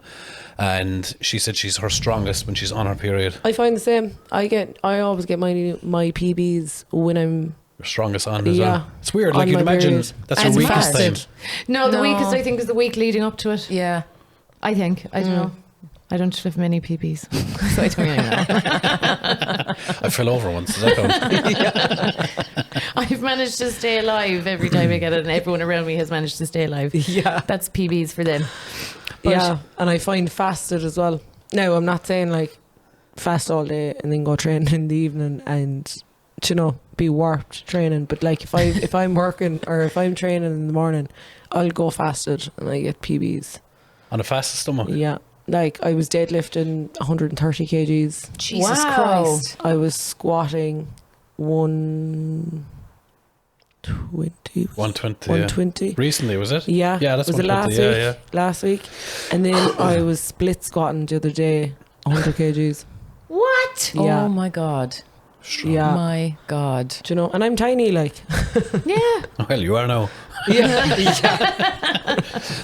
and she said she's her strongest when she's on her period. I find the same. I always get my PBs when I'm. Her strongest on as Yeah. well. It's weird. On Like, you'd my imagine period. that's your And weakest time. fasted. No, the No. weakest I think is the week leading up to it. Yeah. I think. I don't know. I don't have many PPs. So I don't really know. I fell over once. Does that count? I've managed to stay alive every time I get it, and everyone around me has managed to stay alive. Yeah, That's PBs for them. But yeah, and I find fasted as well. Now, I'm not saying like fast all day and then go train in the evening and, you know, be warped training, but like if I'm working or if I'm training in the morning, I'll go fasted and I get PBs. On a fasted stomach. Yeah. Like I was deadlifting 130 kgs. Jesus Wow. Christ. I was squatting 120. 120. 120. Recently, was it? Yeah. Yeah, that's was it 120. last week? Yeah, Last week. And then I was split squatting the other day, 100 kgs. What? Yeah. Oh my God. Strong. Yeah. My God. Do you know? And I'm tiny, like. Yeah. Well, you are now. Yeah.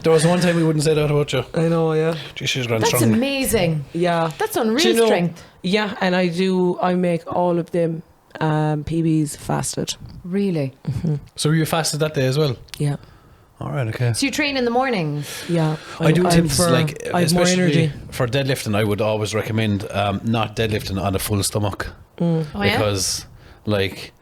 There was one time we wouldn't say that about you. I know, yeah. Gee, she's run That's strong. amazing. Yeah. That's unreal Do you know- strength. Yeah, and I make all of them PBs fasted. Really? So you fasted that day as well? Yeah. All right, okay. So you train in the mornings. Yeah. I do I'm tips for- like, I have more especially energy. for deadlifting, I would always recommend not deadlifting on a full stomach Oh, yeah? because, like,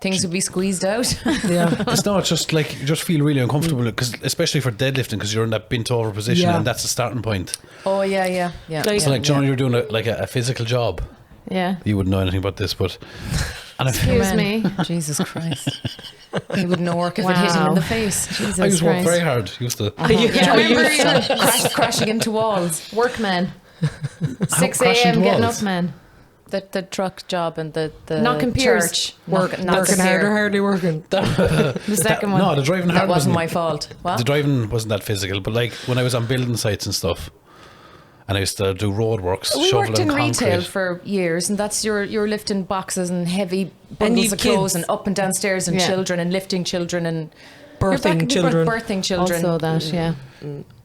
Things would be squeezed out. Yeah. it's just like you just feel really uncomfortable because, especially for deadlifting, because you're in that bent over position Yeah. and that's the starting point. Oh, yeah. Like- So, like, John, you're doing a physical job. Yeah. You wouldn't know anything about this, but and I, Excuse me. Jesus Christ. He would no work if it hit him in Wow. the face. Jesus I used to work Christ. very hard. Used to. I used Yeah, I remember used to- Crashing into walls. Workman. 6 crashing a.m. getting walls? up, man. The truck job and the Knocking piers. church. working Knock harder, hardly working. The second one. No, the driving hard That wasn't my fault. What? The driving wasn't that physical, but like when I was on building sites and stuff, and I used to do roadworks, We shoveling worked in concrete. retail for years, and that's you're lifting boxes and heavy bundles you've of clothes kids. and up and downstairs and Yeah. children and lifting children and Birthing children. birthing children. Also that, yeah.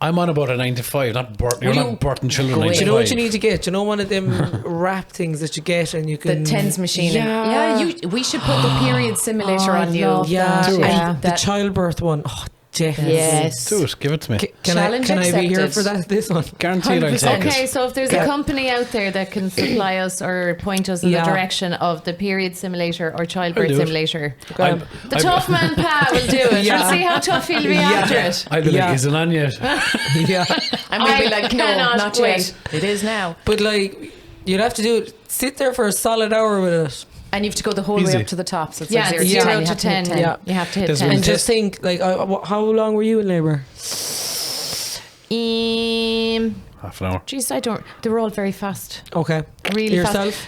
I'm on about a 9 to 5. You're Will not you birthing children. go 9 away? to Do you know what 5. you need to get? Do you know one of them wrap things that you get and you The can TENS machine. Yeah. We should put the period simulator Oh, I on you. love Yeah, that, and yeah. the childbirth one. Oh, definitely. Yes. Do it. Give it to me. Can I Challenge be here accepted. for that? This one. Guaranteed I'll 100%. take Okay, it. so if there's a company out there that can supply us or point us in Yeah. the direction of the period simulator or I'll childbirth do it. simulator, I'm- the I'm- tough man pa will do it. Yeah. We'll see how tough he'll be Yeah. after it. I'd be Yeah. like, is it on yet? Yeah, And we'll be I like, no, cannot not wait. yet. It is now. but like you'd have to do it. Sit there for a solid hour with it, And you have to go the whole Easy. way up to the top. So it's Yeah, like it's 0 to 10. 0 You to have to hit 10. 10. Yeah. You have to hit There's 10. one and just think like, how long were you in labour? Half an hour. Geez, I don't. They were all very fast. Okay, Really yourself. fast.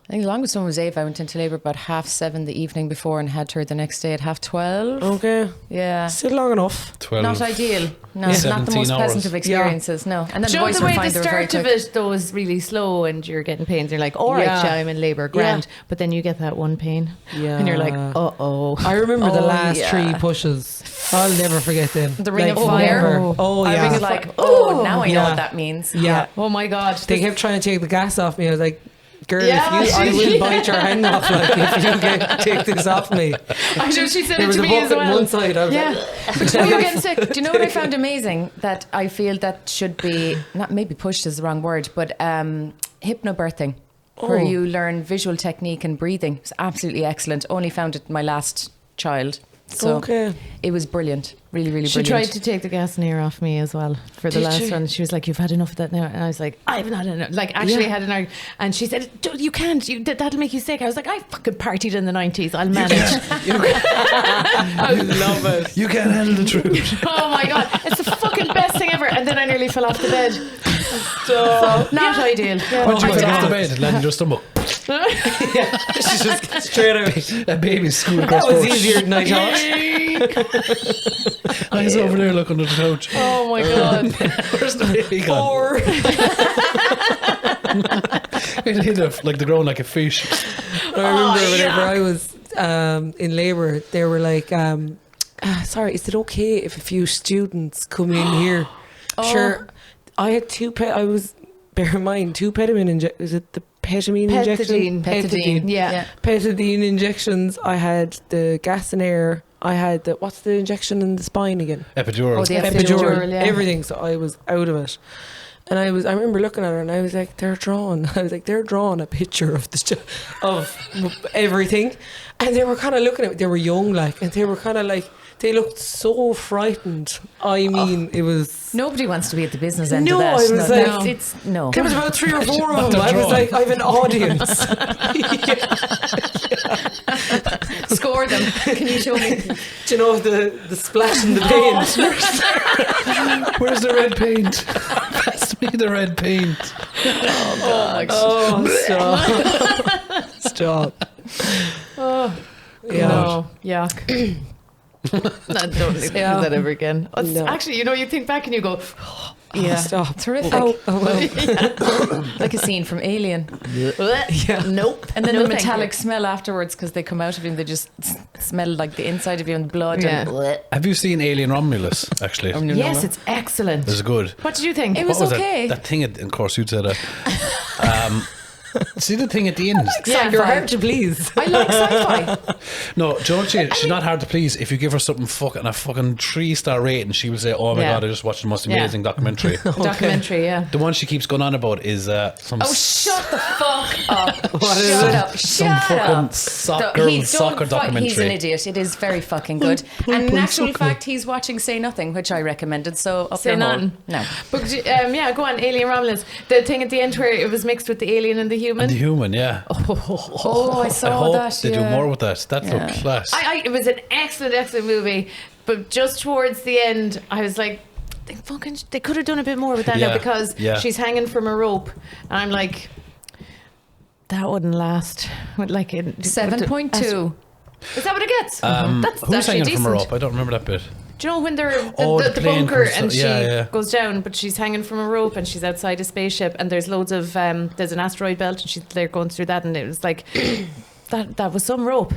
I think the longest one was Ava. I went into labour about 7:30 the evening before and had her the next day at 12:30. Okay, Yeah. still long enough. 12. Not ideal. No, Yeah. not the 17 most pleasant hours. of experiences. No. And then Do the you know boys the were way fine. the They were very start of quick. it though was really slow and you're getting pains. You're like, all right, Yeah. yeah, I'm in labour, grand. But then you get that one pain. Yeah, And you're like, uh-oh. I remember the Oh, last yeah. 3 pushes. I'll never forget them. The ring Like, of fire. never. Oh I yeah. was like, oh, now I know Yeah. what that means. Yeah. Oh my God. They kept trying to take the gas off me. I was like, girl, Yeah, if you, I she- will bite your hand off like, if you take this off me. I know she said There it was to a me as bucket on well. one side. I was Yeah. like, When you're getting sick, do you know what I found amazing? That I feel that should be, not maybe pushed is the wrong word, but hypnobirthing, where Oh. you learn visual technique and breathing. It's absolutely excellent. Only found it in my last child. So okay. it was brilliant. Really, really She brilliant. tried to take the gas and air off me as well for the Did last she? one. She was like, "You've had enough of that now," and I was like, "I haven't had enough." Like, actually Yeah. had enough. And she said, "You can't. That'll make you sick." I was like, "I fucking partied in the 90s. I'll manage." I love it. You can't handle the truth. Oh my God, it's the fucking best thing ever. And then I nearly fell off the bed. So not ideal. Yeah. Once you my get off the God. bed, land in your stomach. She's just straight out. A baby's school across That was the road. easier than I thought. He's over there looking under the couch. Oh my God. Where's the baby gone? Or It hit like the ground like a fish. I remember whenever I was in labour, they were like, sorry, is it okay if a few students come in here? Sure. I had bear in mind, 2 petamine injections. Is it the petamine injection? Petadine. Yeah. Petadine injections. I had the gas and air. I had what's the injection in the spine again? Epidural. Oh, the Epidural. yeah. Everything. So I was out of it. And I remember looking at her and I was like, they're drawing a picture of of everything. And they were kind of looking at me. They were young, like, and they were kind of like, they looked so frightened. I mean, it was. Nobody wants to be at the business end No, of that. I was like- it's no. There was about 3 or 4 of Not them. the I was drawing. like, I have an audience. Score them. Can you show me? Do you know the splash in the paint? Where's the red paint? Pass me the red paint. Oh, stop. Stop. Oh, Yeah. no. Yuck. I don't need to do that ever again. No. Actually, you think back and you go, Yeah, Stop. terrific. Oh, well. Like a scene from Alien. yeah. Nope. And then No, the thank metallic smell afterwards because they come out of you and they just smell like the inside of you and blood. Yeah. And Have you seen Alien Romulus, actually? you. Yes, it's excellent. It's good. What did you think? It was What okay. That thing, of course, you'd say that. See the thing at the end? Yeah. You're hard to please. I like sci-fi. No, don't you? She's not hard to please. If you give her something fucking a fucking 3-star rating, she will say, "Oh my Yeah. god, I just watched the most Yeah. amazing documentary." Documentary, yeah. The one she keeps going on about is some Oh, shut the fuck up. What is Shut it? up. some Shut fucking up. soccer documentary. He's an idiot. It is very fucking good. And in actual fact, he's watching Say Nothing, which I recommended. So up Say your hole. Nothing. No. But yeah, go on, Alien Romulus. The thing at the end where it was mixed with the alien and the human. The human, yeah. Oh, I I saw hope that. they do yeah. more with that. That looked class. It was an excellent movie, but just towards the end, I was like, they could have done a bit more with that now Yeah, because yeah. she's hanging from a rope, and I'm like, that wouldn't last. Like 7.2. Is that what it gets? That's Who's actually hanging decent. from a rope? I don't remember that bit. Do you know when they're The the plane bunker comes- and she yeah. goes down, but she's hanging from a rope and she's outside a spaceship and there's loads of there's an asteroid belt and they're going through that and it was like that was some rope,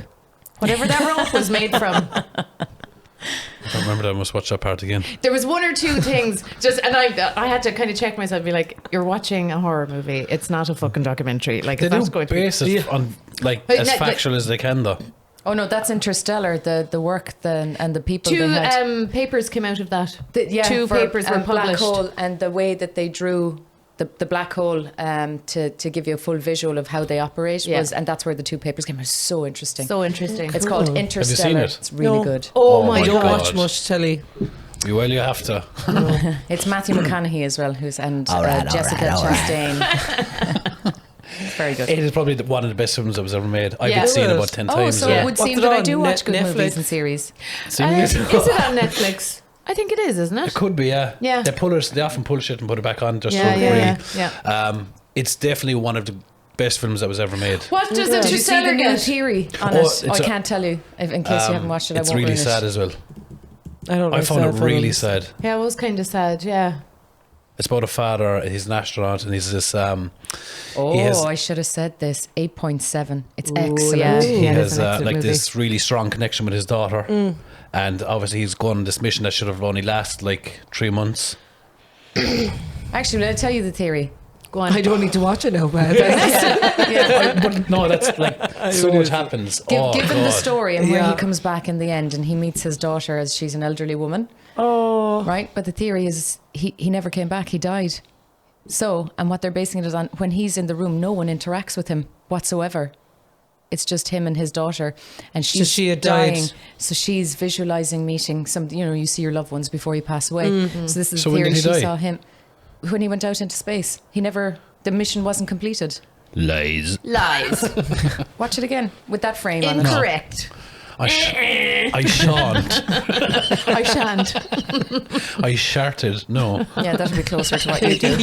whatever that rope was made from. I don't remember that. I must watch that part again. There was one or two things and I had to kind of check myself and be like, you're watching a horror movie. It's not a fucking documentary. Like They it's do not going to be. base it on But as like- factual as they can, though. Oh no, that's Interstellar. The work and the people Two they had. papers came out of that. Yeah, Two for, papers were Black published. Hole and the way that they drew the black hole to give you a full visual of how they operate Yeah. was, and that's where the two papers came. It was so interesting. So interesting. It's called Interstellar. seen it? It's really No. good. Oh, Oh my my God. I don't God. watch much telly. Well, you have to. It's Matthew McConaughey as well, and Jessica Chastain. It's very good. It is probably one of the best films that was ever made. I've Yeah. been seeing it Is it? about 10 Oh, times. so yeah. it would What's seem it that I on? do watch good Netflix? movies and series. Is it on Netflix? I think it is, isn't it? It could be, yeah. Yeah. They often pull shit and put it back on just Yeah, for yeah, free. yeah. It's definitely one of the best films that was ever made. What does Did you see the Interstellar new get? theory on Oh, it? it's I a- can't tell you in case you haven't watched it. It's I won't really ruin sad it. as well. I don't know. I found it really sad. Yeah, it was kind of sad. Yeah. It's about a father. He's an astronaut, and he's this. Oh, He has- I should have said this. 8.7. It's Ooh, excellent. yeah. He Yeah, has it's an excellent like movie. this really strong connection with his daughter, and obviously he's gone on this mission that should have only lasted like 3 months. Actually, will I tell you the theory? Go on. I don't need to watch it now, man. But no, that's like so much happens. Oh, Given the God. story and where Yeah. he comes back in the end and he meets his daughter as she's an elderly woman, Oh. right? But the theory is he never came back. He died. So, and what they're basing it on, when he's in the room, no one interacts with him whatsoever. It's just him and his daughter, and she's she had died. dying. So she's visualizing meeting some. You see your loved ones before you pass away. So this is So the when theory. did he She die? saw him when he went out into space. The mission wasn't completed. Lies. Lies. Watch it again with that frame on it. Incorrect. I shan't. I shan't. I sharted. No. Yeah, that'll be closer to what you do.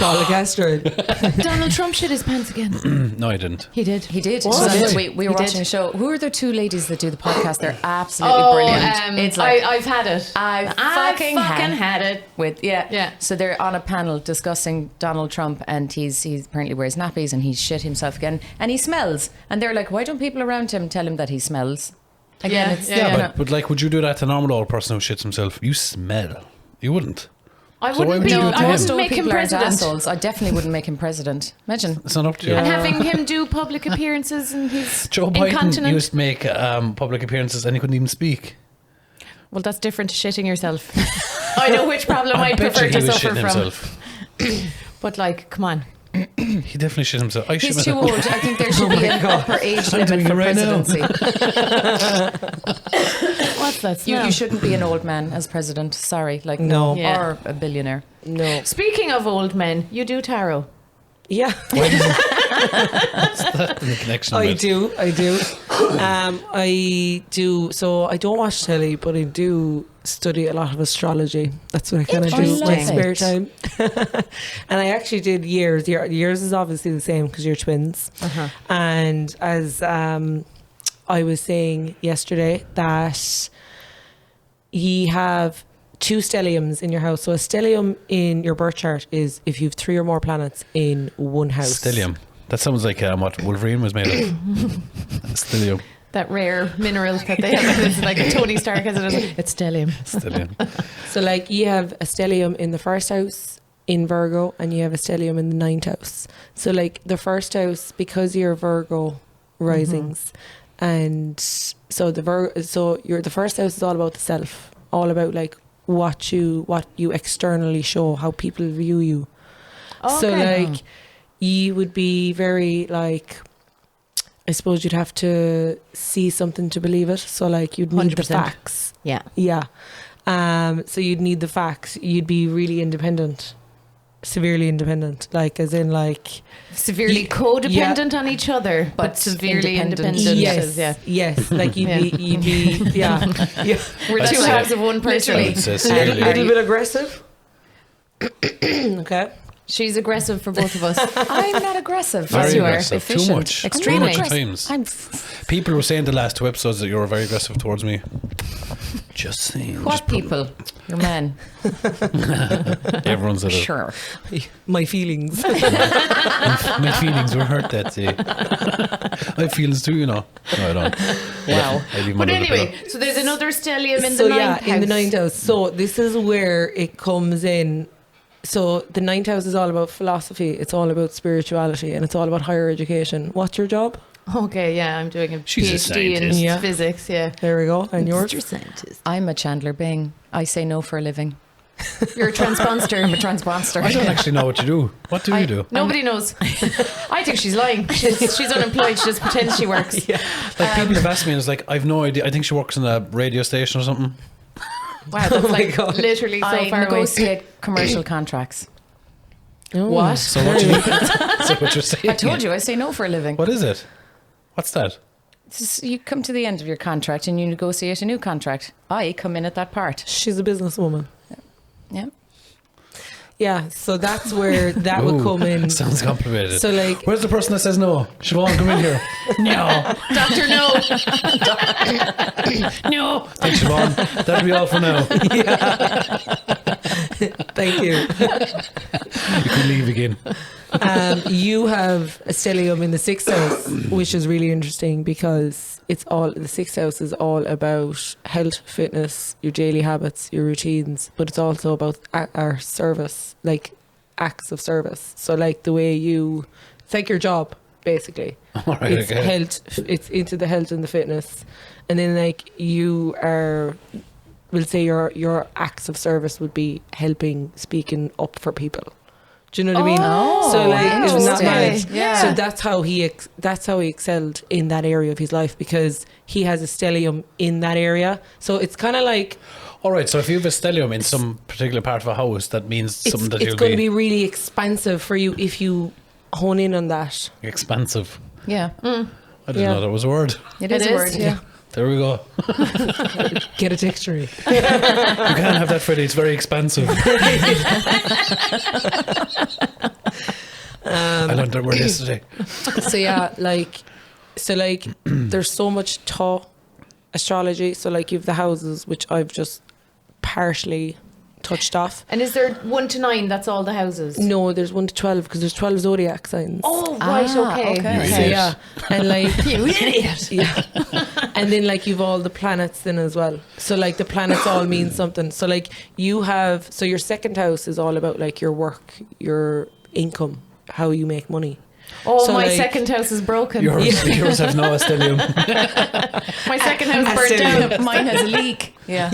Polygastric. Donald Trump shit his pants again. No, I didn't. He did. He did. What? So He that's- did. we were He watching did. a show. Who are the two ladies that do the podcast? They're absolutely brilliant. It's like I've had it. I've I fucking had it. with Yeah. So they're on a panel discussing Donald Trump, and he's apparently wears nappies and he's shit himself again, and he smells. And they're like, why don't people around him tell him that he smells? Again, Yeah, it's yeah, you know, But like, would you do that to a normal old person who shits himself? You smell. You wouldn't. I So why wouldn't would be. you do it to I him? wouldn't most old make him people aren't president. assholes. I definitely wouldn't make him president. Imagine. It's not up to you. And having him do public appearances and he's Joe Biden incontinent. used to make public appearances and he couldn't even speak. Well, that's different to shitting yourself. I know which problem I I'd bet prefer you he to was suffer shitting from. himself. But like, come on. He definitely shit himself. I shit He's too myself. old. I think there should be an upper age I'm limit doing for it right now. presidency. What's that smell? You shouldn't be an old man as president. Sorry, like No. Yeah. or a billionaire. No. Speaking of old men, you do tarot. Yeah. What's that in the connection I with? do. I do. I do. So I don't watch telly, but I do study a lot of astrology. That's what I kind of do in my spare time. And I actually did years. Yours is obviously the same because you're twins. And as I was saying yesterday, that you have 2 stelliums in your house. So a stellium in your birth chart is if you have 3 or more planets in one house. Stellium. That sounds like what Wolverine was made of. Stellium. That rare mineral that they have. It's like a Tony Stark has it. It's stellium. Stellium. So like you have a stellium in the first house in Virgo, and you have a stellium in the 9th house. So like the first house, because you're Virgo risings, and so the first house is all about the self, all about like what you externally show, how people view you. So like you would be very like, I suppose you'd have to see something to believe it. So like you'd need 100%. the facts. Yeah. Yeah. So you'd need the facts. You'd be really independent, severely independent, like as in like Severely codependent on each other, but severely independent. Yes. Like you'd be yeah. We're 2 halves of one person. I'd say A severely. little bit aggressive. Okay. She's aggressive for both of us. I'm not aggressive. Very Yes, you are. aggressive. Efficient. Too much. Extremely. Too much at times. People were saying the last 2 episodes that you were very aggressive towards me. Just saying. What people? Your men. Everyone said it. Sure. My feelings. My feelings were hurt that day. I have feelings too, you know. No, I don't. Wow. I leave them But under the anyway, pillow. so there's another stellium in So the 9th house. in the 9th house. So this is where it comes in. So the 9th house is all about philosophy. It's all about spirituality, and it's all about higher education. What's your job? Okay, yeah, I'm doing a She's a PhD in scientist. Yeah. physics, yeah. There we go. And yours? scientist. I'm a Chandler Bing. I say no for a living. You're a transponster. I'm a transponster. I don't actually know what you do. What do you do? Nobody knows. I think she's lying. She's unemployed. She just pretends she works. Like people have asked me, and it's like I've no idea. I think she works in a radio station or something. Wow, that's like God. literally so I far away. negotiate commercial contracts. What? So what you so what you're saying? I told you I say no for a living. What is it? What's that? It's just, you come to the end of your contract and you negotiate a new contract. I come in at that part. She's a businesswoman. Yeah. Yeah, so that's where that would Ooh, come in. Sounds complicated. So like, Where's the person that says no? Siobhan, come in here. No. Doctor, no. No. Thanks, Siobhan. That'll be all for now. thank you. You can leave again. You have a stellium in the 6th house, which is really interesting because the 6th house is all about health, fitness, your daily habits, your routines, but it's also about our service, like acts of service. So like the way it's like your job, basically. All right, It's okay. health, it's into the health and the fitness. And then like we'll say your acts of service would be helping, speaking up for people. Do you know what I mean? Oh, So like, isn't that interesting. mad? Yeah. So that's how he excelled in that area of his life, because he has a stellium in that area. So it's kind of like All right, so if you have a stellium in some particular part of a house, that means something that it's you'll going to be be really expansive for you if you hone in on that. expansive. Yeah. I didn't Yeah. know that was a word. It is a word. Yeah. There we go. Get a dictionary. You can't have that, Freddie. It's very expensive. I learned that word yesterday. So yeah, there's so much to astrology. So like you've the houses, which I've just partially touched off. And is there 1 to 9? That's all the houses? No, there's 1 to 12 because there's 12 zodiac signs. Oh, right, okay. okay. So idiot. yeah, and like You idiot. yeah, and then like you've all the planets then as well. So like the planets all mean something. So like your 2nd house is all about like your work, your income, how you make money. Oh, So, my like- 2nd house is broken. Yours have no stellium. My 2nd house burnt Stellium. down. Mine has a leak. Yeah.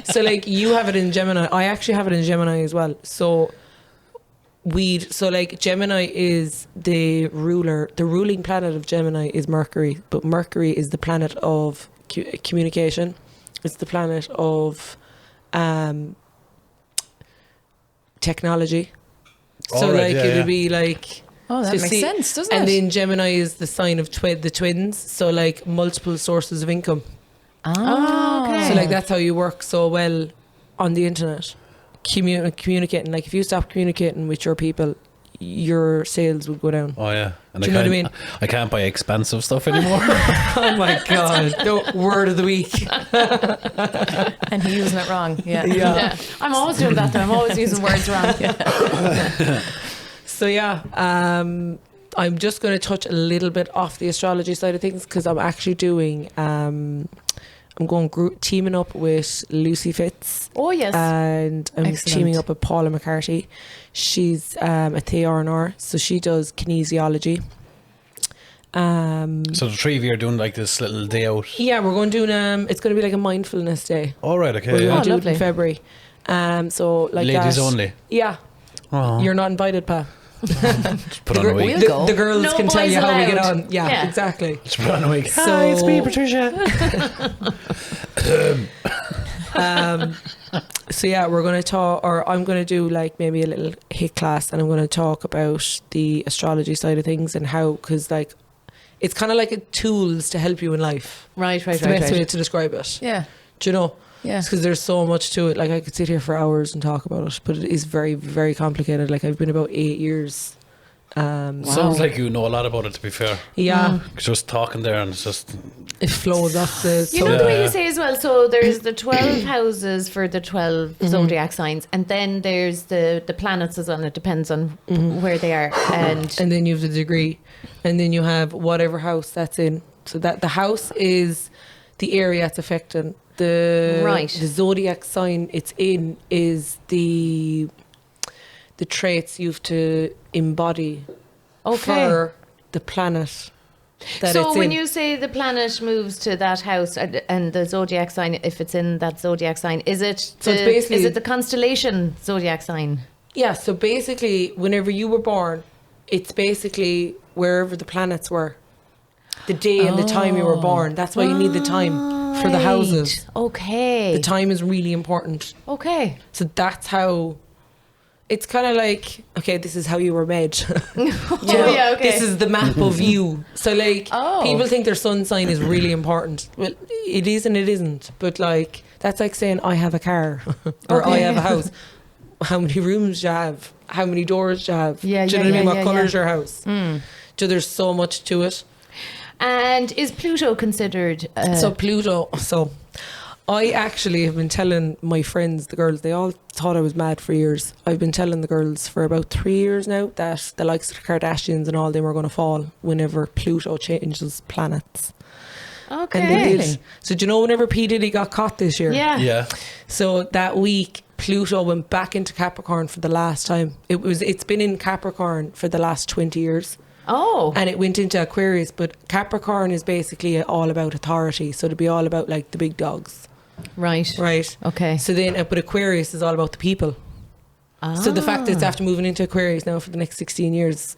So like you have it in Gemini. I actually have it in Gemini as well. So like Gemini is the ruling planet of Gemini is Mercury, but Mercury is the planet of communication. It's the planet of technology. So All right, like yeah, it yeah. would be like Oh, that so makes see- sense, doesn't and it? then Gemini is the sign of the twins, so like multiple sources of income. Oh, okay. So like that's how you work so well on the internet, communicating. Like if you stop communicating with your people, your sales would go down. Oh yeah. And Do you know what I mean? I can't buy expensive stuff anymore. Oh my god! The word of the week. And he using it wrong. Yeah. Yeah. I'm always doing that though. I'm always using words wrong. So yeah, I'm just going to touch a little bit off the astrology side of things because I'm actually doing. I'm going teaming up with Lucy Fitz. Oh yes. And I'm Excellent. teaming up with Paula McCarthy. She's a TRNR, so she does kinesiology. So the three of you are doing like this little day out. Yeah, we're going to do it's going to be like a mindfulness day. All right. Okay. We're Yeah. going to do it lovely. in February. So like Ladies that. only. Yeah, Oh. you're not invited, Pa. Put on a wig. We'll The, go. the girls No can tell boys you how we get allowed. on. Yeah, Yeah. exactly. Just put on a wig. So- Hi, it's me, Patricia. So yeah, we're going to talk, or I'm going to do like maybe a little hit class, and I'm going to talk about the astrology side of things and how, because like it's kind of like tools to help you in life. Right. It's the best way to describe it. Yeah. Do you know? Yeah. Because there's so much to it. Like I could sit here for hours and talk about it, but it is very, very complicated. Like I've been about 8 years. Sounds like you know a lot about it. To be fair, Yeah, just talking there and it's just it flows off the. You know the way Yeah. you say as well. So there's the 12 houses for the 12 zodiac signs, and then there's the planets as well. It depends on where they are, and And then you have the degree, and then you have whatever house that's in. So that the house is the area it's affecting. Right. The zodiac sign it's in is the traits you have to embody for the planet that so it's when in. you say the planet moves to that house and the zodiac sign, if it's in that zodiac sign, is it So it's basically- is it the constellation zodiac sign? Yeah, so basically, whenever you were born, it's basically wherever the planets were. The day and the time you were born. That's why you need the time for the houses. Okay. The time is really important. Okay. So that's how. It's kind of like, okay, this is how you were made. Yeah, okay. This is the map of you. So like, Oh. people think their sun sign is really important. Well, it is and it isn't. But like, that's like saying I have a car or I Okay. have a house. How many rooms do you have? How many doors do you have? Yeah, do you yeah, know what I mean? yeah, What yeah, colour yeah. is your house? So there's so much to it. And is Pluto considered? So Pluto. So I actually have been telling my friends, the girls, they all thought I was mad for years. I've been telling the girls for about 3 years now that the likes of the Kardashians and all them are going to fall whenever Pluto changes planets. okay. And they did. So do you know whenever P. Diddy got caught this year? Yeah. yeah. So that week, Pluto went back into Capricorn for the last time. It's been in Capricorn for the last 20 years. Oh. And it went into Aquarius, but Capricorn is basically all about authority. So it'd be all about like the big dogs, Right. right? Okay. So then, but Aquarius is all about the people. So the fact that it's after moving into Aquarius now for the next 16 years,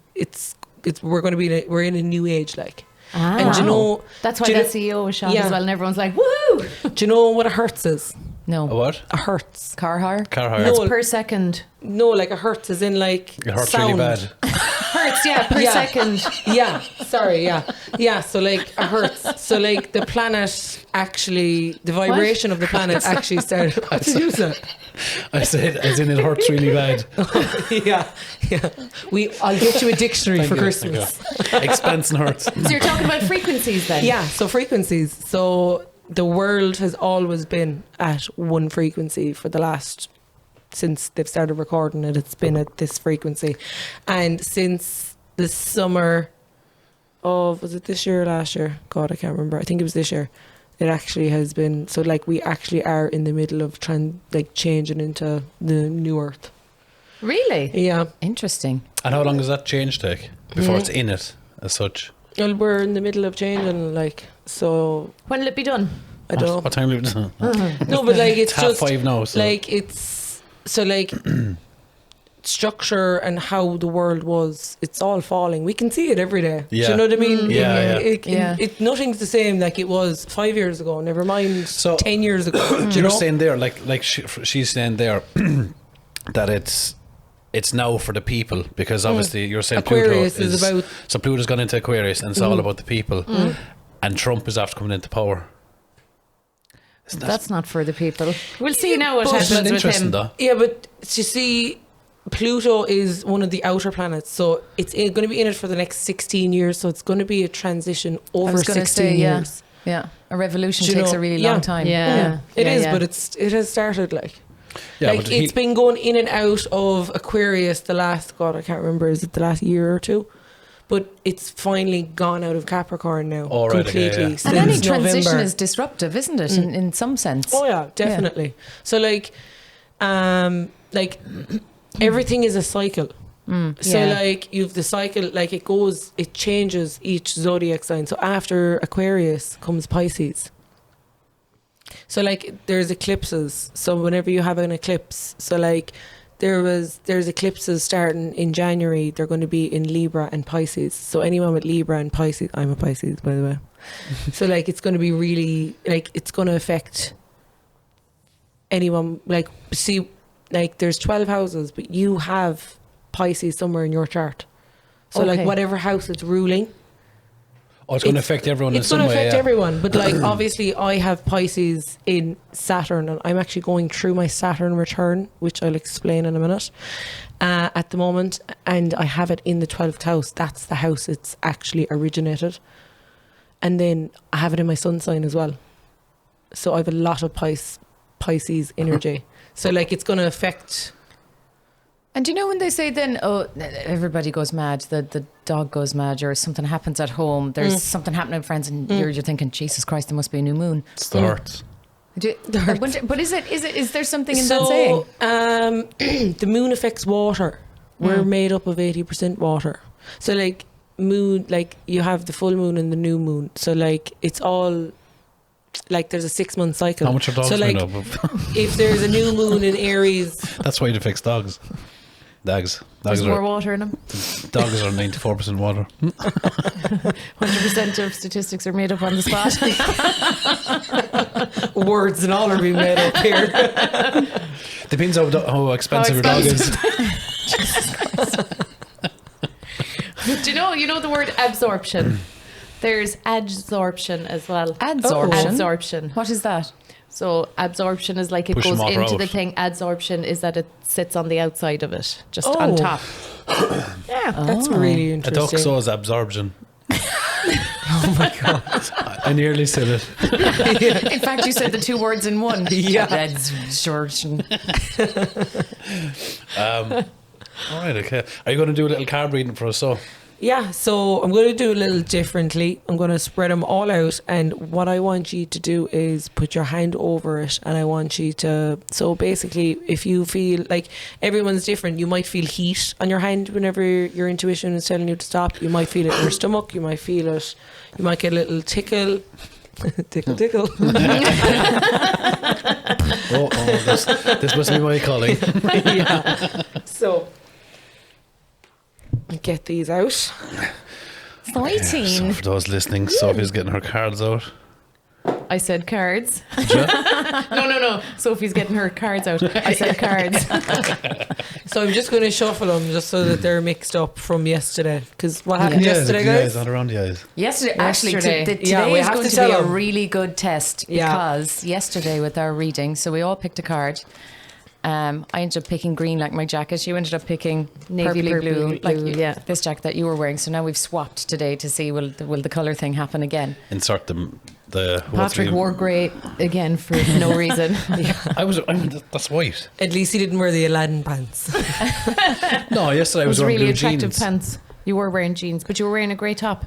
we're going to be we're in a new age, like. And do you know That's why do you that know- CEO was shot Yeah. as well, and everyone's like, "Woo!" Do you know what a hertz is? No. A what? A hertz. Car hire? Car hire. No. Per second. No, like a hertz is in like It hurts sound. really bad. Hertz, yeah, per Yeah. second. Yeah, sorry, yeah. Yeah, so like a hertz. So like the planet actually, the vibration of the planet actually started. What did you say? I said, as in it hurts really bad. Yeah, yeah. I'll get you a dictionary for Thank you, Christmas. thank you. Expense and hurts. So you're talking about frequencies then? Yeah, so frequencies. So the world has always been at one frequency for the last, since they've started recording it, it's been at this frequency. And since the summer of, was it this year or last year? God, I can't remember. I think it was this year. It actually has been, so like we actually are in the middle of changing into the new earth. Really? Yeah. Interesting. And how long does that change take before it's in it as such? Well, we're in the middle of changing, like, so When will it be done? I don't know. What time is it? No, but like it's It's just 5:30 now. So. like it's so like structure and how the world was. It's all falling. We can see it every day. Do Yeah. you know what I mean? Yeah, Yeah. Nothing's the same like it was 5 years ago. Never mind So- 10 years ago. Do you You're know? saying there, like she's saying there, that it's now for the people, because obviously you're saying Aquarius Pluto is about- so Pluto's gone into Aquarius and it's all about the people, and Trump is after coming into power. That's not for the people. We'll see now what Isn't that happens with interesting, him. though? Yeah, but you see, Pluto is one of the outer planets, so it's going to be in it for the next 16 years. So it's going to be a transition I over was gonna 16 say, years. Yeah, a revolution Do you takes know- a really yeah. long time. Yeah. It is, yeah. but it has started like. Yeah, Like but it's been going in and out of Aquarius the last, God, I can't remember, is it the last year or two? But it's finally gone out of Capricorn now. Oh, right, okay, completely. yeah. And Since any transition November. is disruptive, isn't it? In some sense. Oh yeah, definitely. So like everything is a cycle. So Yeah. like you've the cycle, like it changes each zodiac sign. So after Aquarius comes Pisces. So like there's eclipses. So whenever you have an eclipse, so like there's eclipses starting in January. They're going to be in Libra and Pisces. So anyone with Libra and Pisces, I'm a Pisces by the way. So like it's going to be really like it's going to affect anyone. Like see, like there's 12 houses, but you have Pisces somewhere in your chart. So like Okay. whatever house it's ruling, Oh, it's going to affect everyone in it's some going to way. affect Yeah. everyone. But like obviously I have Pisces in Saturn, and I'm actually going through my Saturn return, which I'll explain in a minute, at the moment. And I have it in the 12th house. That's the house it's actually originated. And then I have it in my sun sign as well. So I have a lot of Pisces energy. So like it's going to affect. And do you know when they say then, oh, everybody goes mad, the dog goes mad, or something happens at home, there's something happening with friends, and you're thinking, Jesus Christ, there must be a new moon. It's the heart. But is there something in that saying? The moon affects water. We're made up of 80% water. So like moon, like you have the full moon and the new moon. So like it's all like there's a 6-month cycle. How much are dogs so like made up of? if there's a new moon in Aries, That's why it affects dogs. Dogs There's more are water in them. dogs are 94% water. 100% of statistics are made up on the spot. words and all are being made up here. Depends how expensive your dog is. Do you know the word absorption? There's adsorption as well. Adsorption? Adsorption. What is that? So absorption is like it Pushing goes water into out. the thing. Adsorption is that it sits on the outside of it, just on Oh. top. Yeah. That's really A duck interesting. saw is absorption. Oh my god! I nearly said it. In fact, you said the two words in one. Yeah. Adsorption. All right, okay. Are you going to do a little card reading for us? So, Yeah, so I'm going to do a little differently. I'm going to spread them all out, and what I want you to do is put your hand over it, and I want you to. So basically, if you feel like everyone's different, you might feel heat on your hand whenever your intuition is telling you to stop. You might feel it in your stomach. You might feel it. You might get a little tickle. Tickle, tickle. this must be my calling. Yeah. So get these out. So Fighting. for those listening, Sophie's getting her cards out. I said cards. Did you? No. Sophie's getting her cards out. I said cards. So I'm just going to shuffle them just so that they're mixed up from yesterday. Because what happened yesterday, the guys? eyes, not around the eyes. Yesterday, actually, Yesterday. today Yeah, we is have going to to tell be a them. really good test Yeah. because yesterday with our reading, so we all picked a card. I ended up picking green like my jacket. You ended up picking Navy purpley blue, like blue, yeah. this jacket that you were wearing. So now we've swapped today to see will the colour thing happen again. Insert the Patrick wore grey again for no reason. that's white. At least he didn't wear the Aladdin pants. No, yesterday I It was was wearing really blue attractive jeans. pants. You were wearing jeans, but you were wearing a grey top.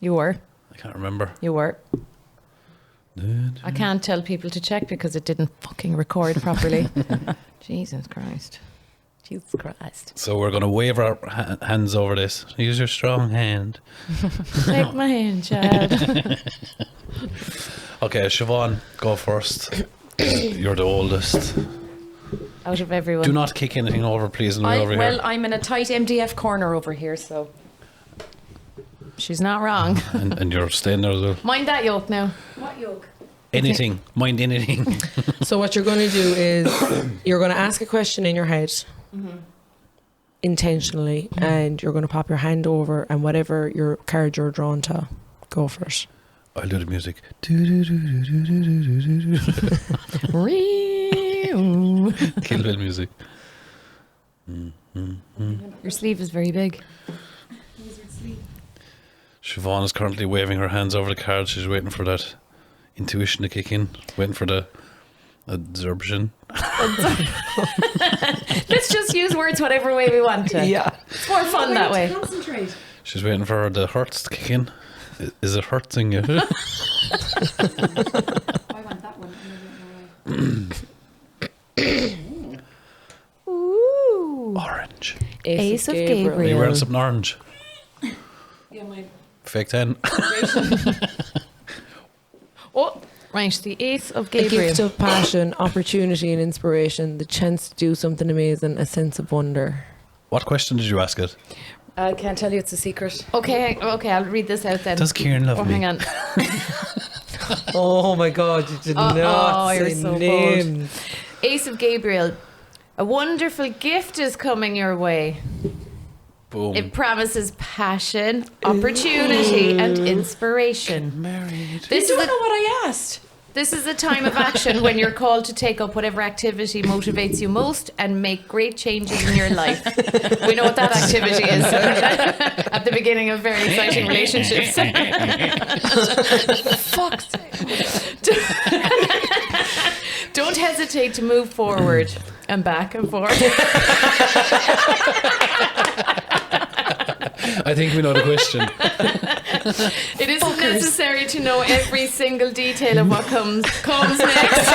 You were. I can't remember. You were. I can't tell people to check because it didn't fucking record properly. Jesus Christ. Jesus Christ. So we're going to wave our hands over this. Use your strong hand. Take my hand, Chad. Okay, Siobhan, go first. You're the oldest. Out of everyone. Do not kick anything over, please, on the way over here. I'm in a tight MDF corner over here, so She's not wrong. And you're staying there as well. Mind that yoke now. what yoke? Anything. Mind anything. So what you're going to do is you're going to ask a question in your head intentionally, and you're going to pop your hand over, and whatever your card you're drawn to, go for it. I'll do the music. Kill Bill music. Your sleeve is very big. Siobhan is currently waving her hands over the cards. She's waiting for that intuition to kick in, waiting for the absorption. Let's just use words whatever way we want to. Yeah. It's more fun that way. Concentrate. She's waiting for the hurts to kick in. Is it hurting you? I want that one. Ooh. Orange. Ace of Gabriel. Are you wearing something orange? Yeah, my Fake 10. Oh, right. The Ace of A Gabriel. gift of passion, opportunity and inspiration, the chance to do something amazing, a sense of wonder. What question did you ask it? I can't tell you, it's a secret. Okay, I'll read this out then. Does Kieran love Oh, me? hang on. Oh my God, you did not say you're so names. Ace of Gabriel. A wonderful gift is coming your way. Boom. It promises passion, opportunity, and inspiration. Married. This You is don't know what I asked. This is a time of action when you're called to take up whatever activity motivates you most and make great changes in your life. We know what that activity is at the beginning of very exciting relationships. Fuck's sake. Don't hesitate to move forward and back and forth. I think we know the question. It isn't necessary to know every single detail of what comes next.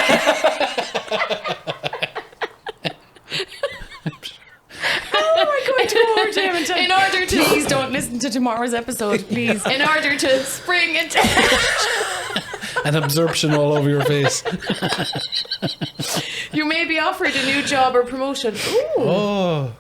In order to Please don't listen to tomorrow's episode, please. in order to spring into An absorption all over your face. you may be offered a new job or promotion. Ooh. Oh.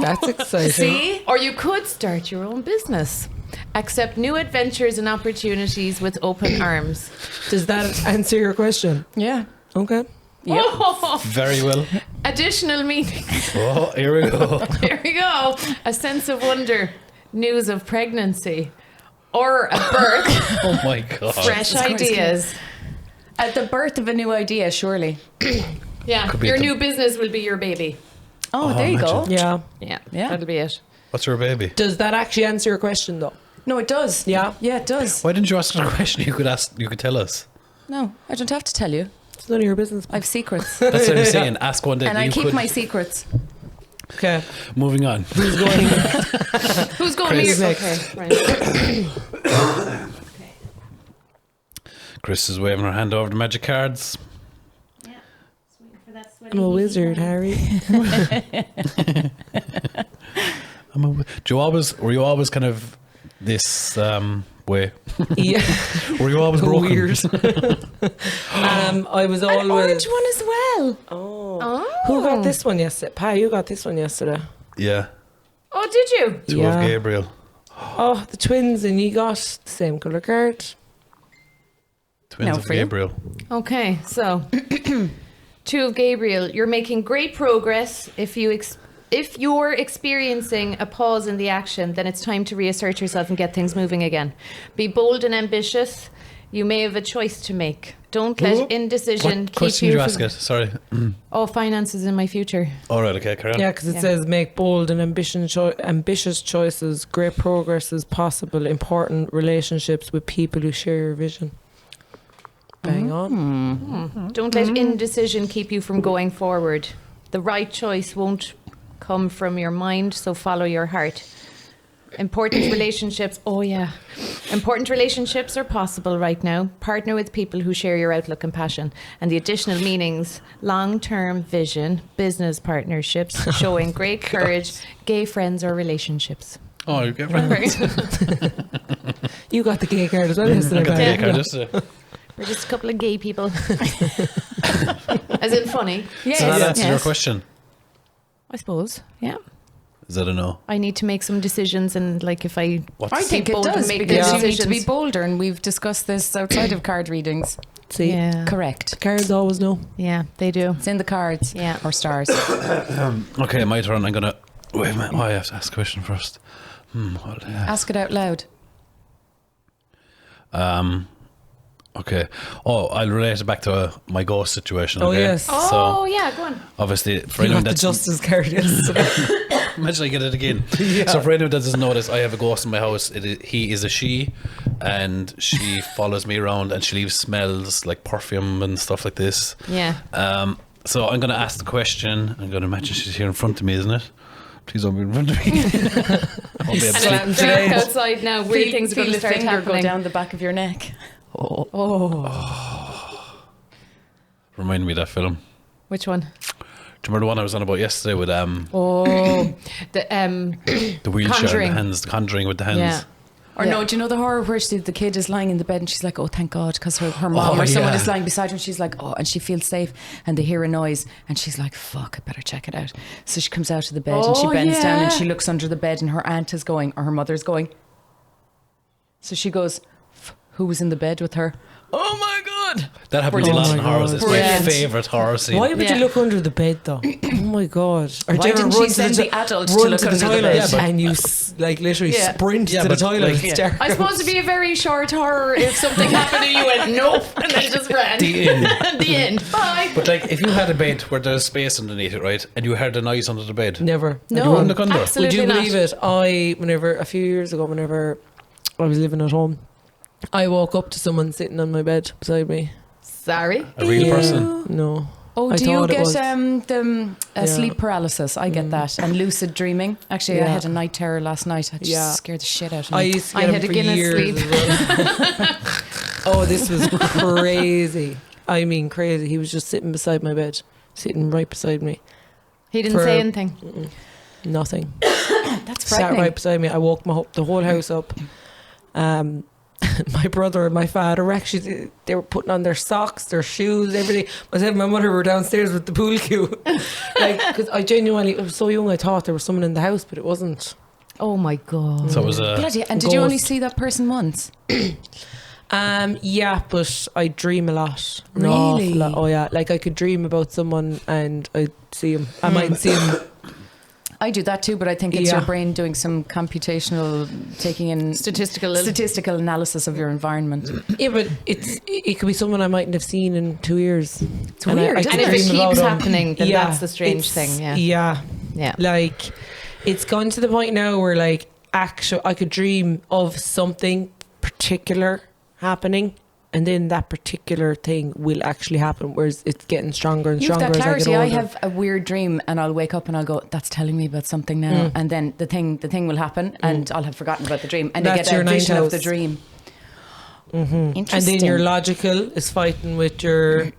That's exciting. See? Or you could start your own business. Accept new adventures and opportunities with open arms. Does that answer your question? Yeah. Okay. Yep. Oh, Very well. additional meaning. Oh, here we go. Here we go. A sense of wonder, news of pregnancy, or a birth, Oh my God. fresh Christ. ideas. At the birth of a new idea, surely. Yeah, Could be your the- new business will be your baby. Oh, there you go. imagine. Yeah. Yeah, Yeah. that'll be it. What's your baby? Does that actually answer your question though? No, it does. Yeah. Yeah, it does. Why didn't you ask the question? You could tell us. No, I don't have to tell you. It's none of your business. I have secrets. That's what I'm saying. Ask one that And I you keep could. my secrets. Okay. Moving on. Who's going? Who's going Chris. here? Next. Okay, right. Chris is waving her hand over the magic cards. I'm a wizard, Harry. Were you always kind of this way? Yeah. Were you always broken? Weird. I was always. Orange one as well. Oh. Who got this one yesterday? Pa, you got this one yesterday. Yeah. Oh, did you? Two of Gabriel. Oh, the twins, and you got the same colour card. Twins Now of for you. Gabriel. Okay, so Two of Gabriel, you're making great progress. If you're experiencing a pause in the action, then it's time to reassert yourself and get things moving again. Be bold and ambitious. You may have a choice to make. Don't let indecision What keep question you did you from... ask it? Sorry. Oh, finances in my future. All right, okay, carry on. Yeah, because it Yeah. says make bold and ambitious choices. Great progress is possible. Important relationships with people who share your vision. Bang on. Don't let indecision keep you from going forward. The right choice won't come from your mind, so follow your heart. Important relationships. Oh, yeah. Important relationships are possible right now. Partner with people who share your outlook and passion. And the additional meanings: long-term vision, business partnerships, showing great courage, gay friends or relationships. Oh, you get right. You got the gay card as well I yesterday. got the Barry. gay card yesterday. We're just a couple of gay people. As in funny. So that Yes. answers your question. I suppose. Yeah. Is that a no? I need to make some decisions, and like if I What's I think it bold and does make because the you need to be decisions. bolder, and we've discussed this outside of card readings. See, Yeah. Correct. cards always know. Yeah, they do. It's in the cards. Yeah. Or stars. Okay, my turn. I'm gonna wait a minute. Oh, I have to ask a question first. What do I ask? Ask it out loud. Okay. Oh, I'll relate it back to my ghost situation. Oh, Okay? yes. Oh, yeah, go on. Obviously, for You anyone got the that's justice card yesterday. imagine I get it again. So for anyone that doesn't know this, I have a ghost in my house. He is a she, and she follows me around, and she leaves smells like perfume and stuff like this. Yeah. So I'm going to ask the question. I'm going to imagine she's here in front of me, isn't it? Please don't be in front of me. I'll be able to sleep. And it's dark outside now. Weird things are going to start finger go happening. down the back of your neck. Remind me of that film. Which one? Do you remember the one I was on about yesterday with The the wheelchair Conjuring. and the hands, the conjuring with the hands? Yeah. Or Yeah. no, do you know the horror where the kid is lying in the bed and she's like, oh, thank God, because her mom or someone is lying beside her and she's like, oh, and she feels safe and they hear a noise and she's like, fuck, I better check it out. So she comes out of the bed and she bends down and she looks under the bed and her aunt is going, or her mother's going. So she goes, who was in the bed with her? Oh my God. That happens a lot in my horrors. God. It's my Brilliant. favourite horror scene. Why would Yeah. you look under the bed though? Oh my God. Or Why do you ever didn't she run to send the the adult to run look to the under the toilet bed? Yeah, but- and you like literally Yeah. sprint Yeah, to the but, toilet? like, It's yeah. dark. I suppose to be a very short horror if something happened and you went, nope, and then just ran. The end. The end. Bye. But like, if you had a bed where there's space underneath it, right, and you heard a noise under the bed, Never. No, wouldn't look under. absolutely Would you not. believe it? A few years ago, whenever I was living at home, I woke up to someone sitting on my bed beside me. Sorry. a real person. No. Oh, I do you thought it get was. the sleep paralysis? I get that. And lucid dreaming. Actually, I Yeah. had a night terror last night. I just Yeah. scared the shit out of I me. used to I get had them a for Guinness years sleep. as well. Oh, this was crazy. I mean, crazy. He was just sitting beside my bed, sitting right beside me. He didn't For- say anything. Nothing. That's Sat frightening. right beside me. I woke the whole house up. My brother and my father were actually, they were putting on their socks, their shoes, everything. Myself and my mother were downstairs with the pool cue. Because I was so young, I thought there was someone in the house, but it wasn't. Oh my God. So it was a. Bloody, and did you only Ghost. see that person once? Yeah, but I dream a lot. An Really? awful lot. Oh yeah, like I could dream about someone and I'd see him. I might see him. I do that too, but I think it's Yeah. your brain doing some computational, taking in Statistical. statistical analysis of your environment. Yeah, but it could be someone I mightn't have seen in 2 years. It's weird, isn't And if it keeps happening, then that's the strange it's- thing. Yeah. Yeah. Yeah. Like, it's gone to the point now where, like, I could dream of something particular happening, and then that particular thing will actually happen, whereas it's getting stronger and You have stronger that as I get clarity. older. I have a weird dream, and I'll wake up and I'll go, "That's telling me about something now," and then the thing will happen, and I'll have forgotten about the dream, and I That's get a your ninth vision of house. the dream. And Interesting. then your logical is fighting with your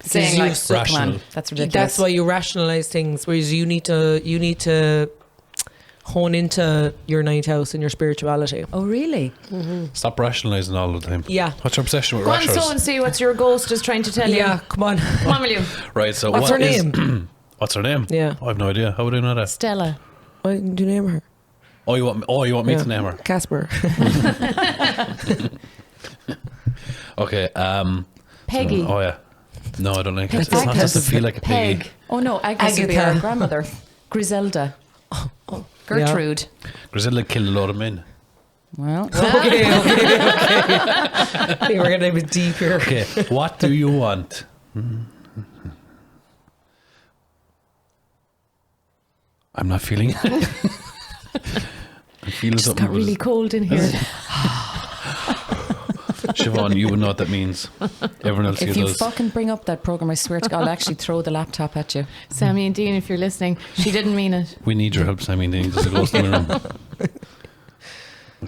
saying like, because you- "Come on, Rational. that's ridiculous." That's why you rationalize things, whereas you need to hone into your ninth house and your spirituality. Oh, really? Stop rationalising all the time. Yeah. What's your obsession with Go on, so rationals? and see what your ghost is trying to tell you. Yeah, come on. Come on, will you? Right, so What's what her is- name? What's her name? Yeah. I have no idea. How would I know that? Stella. Why did you name her? Oh, you want me Yeah. to name her? Casper. Okay. Peggy. Oh yeah. No, I don't like it. It's Peg. not just to feel like a piggy. Peg. Oh no, Agnes would be Agatha. our grandmother. Griselda. Gertrude. Griselda killed a lot of men. Well, okay. I think we're getting a bit deep here. Okay, what do you want? I'm not feeling it. I'm feeling Just something. got really cold in here. Siobhan, you would know what that means. Everyone else if here you does. fucking bring up that program, I swear to God, I'll actually throw the laptop at you. Sammy and Dean, if you're listening, she didn't mean it. We need your help, Sammy. There's a ghost in the room.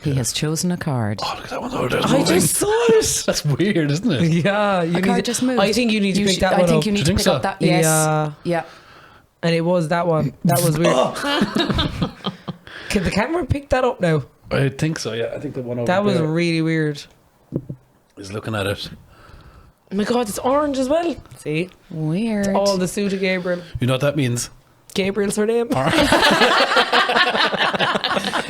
He has chosen a card. Oh, look at that one over there. I just saw it. That's weird, isn't it? Yeah, you A card just moved. I think you need to pick that I one think up. you need Do to you pick think up so? that. Yes. Yeah. Yeah. And it was that one. That was weird. Can the camera pick that up now? I think so, yeah. I think the one over That was there really weird. is looking at it. Oh my God, it's orange as well. See? Weird. All the suit of Gabriel. You know what that means? Gabriel's her name.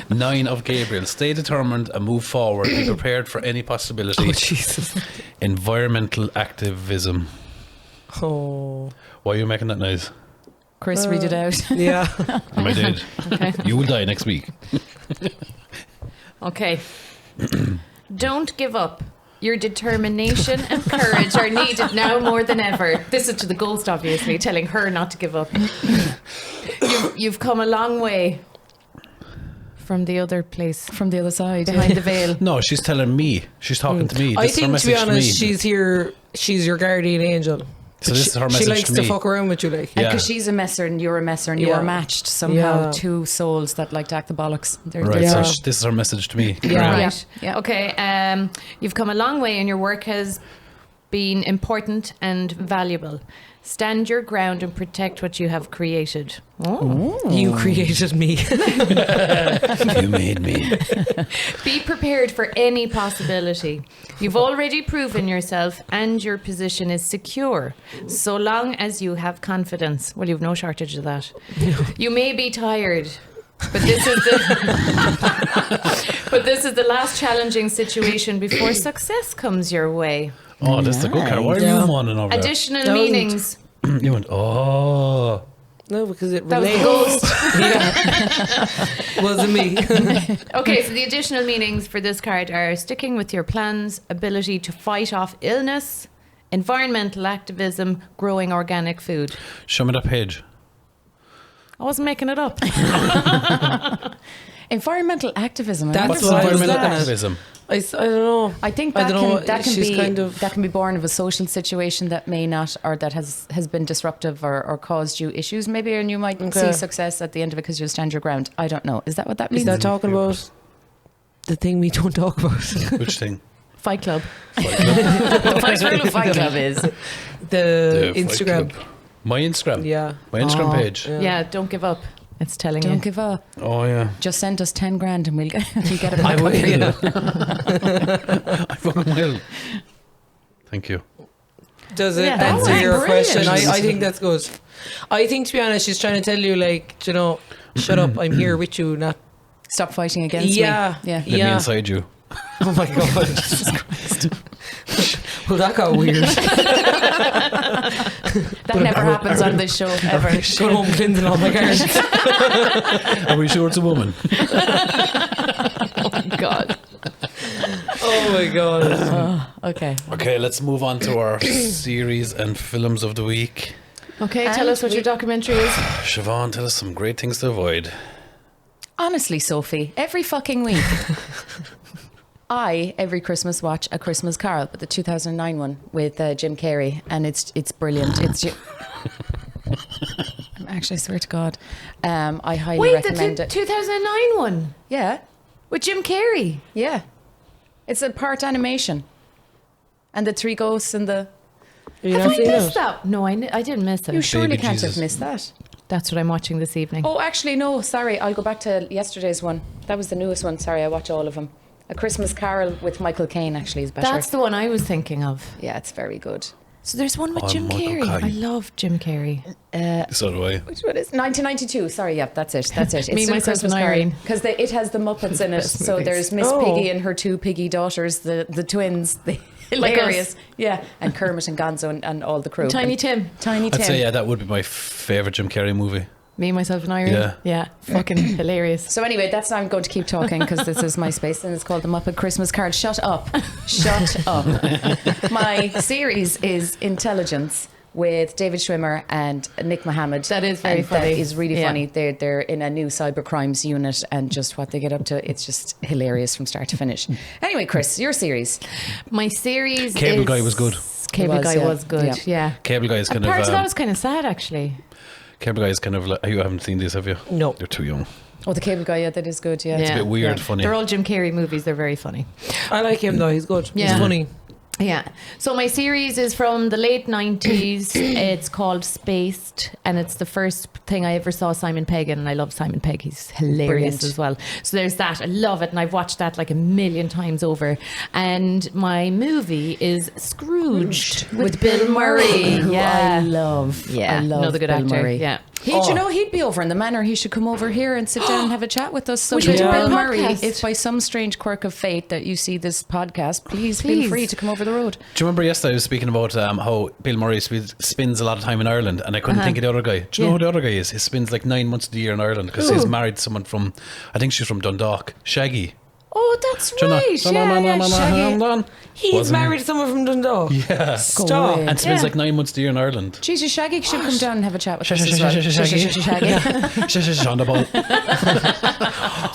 9 of Gabriel. Stay determined and move forward. Be prepared for any possibility. Oh, Jesus. Environmental activism. Oh. Why are you making that noise? Chris, read it out. Yeah. I did. You will die next week. Okay. Don't give up. Your determination and courage are needed now more than ever. This is to the ghost, obviously, telling her not to give up. You've come a long way from the other place, From the other side. behind the veil. No, she's telling me. She's talking to me. I This is her think, to be message honest, me. she's here. She's your guardian angel. So this is her message She likes to to me. fuck around with you, like. Yeah. Because she's a messer and you're a messer and Yeah. you're matched somehow. Yeah. Two souls that like to act the bollocks. Right, Yeah. so this is her message to me. Yeah. Right. Yeah. Okay. You've come a long way and your work has been important and valuable. Stand your ground and protect what you have created. Oh. You created me. You made me. Be prepared for any possibility. You've already proven yourself and your position is secure, so long as you have confidence. Well, you've no shortage of that. You may be tired, but this is the last challenging situation before success comes your way. Oh, this is a good card. Why are Yeah. you moaning over there? Additional That wasn't- meanings. You went, oh. No, because it That was the relates. ghost. Wasn't me. Okay, so the additional meanings for this card are sticking with your plans, ability to fight off illness, environmental activism, growing organic food. Show me that page. I wasn't making it up. Environmental activism. That's What's what I was environmental looking at. activism? I don't know. I think I that don't know, can she's be kind of- that can be born of a social situation that may not, or that has been disruptive or caused you issues maybe, and you might Okay. see success at the end of it because you'll stand your ground. I don't know. Is that what that means? Is that talking about the thing we don't talk about? Which thing? Fight Club. the first rule of Fight Club is The Fight Instagram. Club. My Instagram? Yeah. My Instagram Oh. page? Yeah, don't give up. It's telling don't you. give up. Oh, yeah. Just send us 10 grand and we'll get it I back. will. I fucking will. Thank you. Does it Yeah. answer Oh, your brilliant. question? I think that's good. I think, to be honest, she's trying to tell you, like, you know, shut up, I'm here with you, not. Stop fighting against Yeah. me. Yeah. Let me Yeah. inside you. Oh my God. Jesus Christ. Well, that got weird. That never happens on this show ever. Go home cleansing all my cars. Are we sure it's a woman? God. Oh my God. Okay. Okay, let's move on to our series and films of the week. Okay, tell And us what your documentary is. Siobhan, tell us some great things to avoid. Honestly, Sophie, every fucking week, I every Christmas watch A Christmas Carol, but the 2009 one with Jim Carrey, and it's brilliant. Actually, I swear to God, I highly Wait, the recommend it. 2009 one Yeah, with Jim Carrey. yeah, it's a part animation, and the three ghosts and the. You Have not I seen missed it? that? No, I didn't miss it. You surely Baby can't Jesus. have missed that. That's what I'm watching this evening. Oh, actually, no. Sorry, I'll go back to yesterday's one. That was the newest one. Sorry, I watch all of them. A Christmas Carol with Michael Caine actually is better. That's the one I was thinking of. Yeah, it's very good. So there's one with Oh, Jim Michael Carrey. Caine. I love Jim Carrey. So do I. Which one is 1992? Sorry, yeah, that's it. That's it. Me, still myself, and Irene. because it has the Muppets in it. So movies. there's Miss Oh. Piggy and her two piggy daughters, the twins, the Like hilarious, us. yeah, and Kermit and Gonzo and all the crew. Tiny And Tim. Tiny I'd Tim. say, yeah, that would be my favourite Jim Carrey movie. Me, myself, and Irene. Yeah. Yeah. Fucking hilarious. So anyway, that's now I'm going to keep talking because this is my space and it's called the Muppet Christmas Card. Shut up. Shut up. My series is Intelligence with David Schwimmer and Nick Mohammed. That is very And funny. That is really Yeah. funny. They're in a new cyber crimes unit and just what they get up to, it's just hilarious from start to finish. Anyway, Chris, your series. My series Cable is... Guy was good. Cable He was, Guy yeah. was good, Yeah. yeah. Cable Guy is And kind part of that of. was kind of sad, actually. Cable Guy is kind of like. You haven't seen these, have you? No. You're too young. Oh, the Cable Guy, yeah, that is good, yeah. Yeah. A bit weird, funny. They're all Jim Carrey movies. They're very funny. I like him though. He's good. Yeah. He's funny. Yeah. So my series is from the late 90s. It's called Spaced, and it's the first thing I ever saw Simon Pegg in, and I love Simon Pegg. He's hilarious Brilliant. as well. So there's that. I love it, and I've watched that like a million times over. And my movie is Scrooged with Bill Murray. Who Yeah. I love. Yeah. I love Another good Bill actor. Murray. Yeah. You know, he'd be over in the manor. He should come over here and sit down and have a chat with us. So, We should do a Bill Murray, podcast. if by some strange quirk of fate that you see this podcast, please feel Please. free to come over the road. Do you remember yesterday I was speaking about how Bill Murray spends a lot of time in Ireland, and I couldn't think of the other guy. Do you know who the other guy is? He spends like 9 months of the year in Ireland because he's married to someone from, I think she's from Dundalk, Shaggy. Oh, that's Do you know? right. Shaggy. He's Wasn't he? married to someone from Dundalk. Yeah. Stop. away. And spends Yeah. like 9 months a year in Ireland. Jesus, Shaggy should come down and have a chat with us Shaggy. as well. Shaggy. On the ball.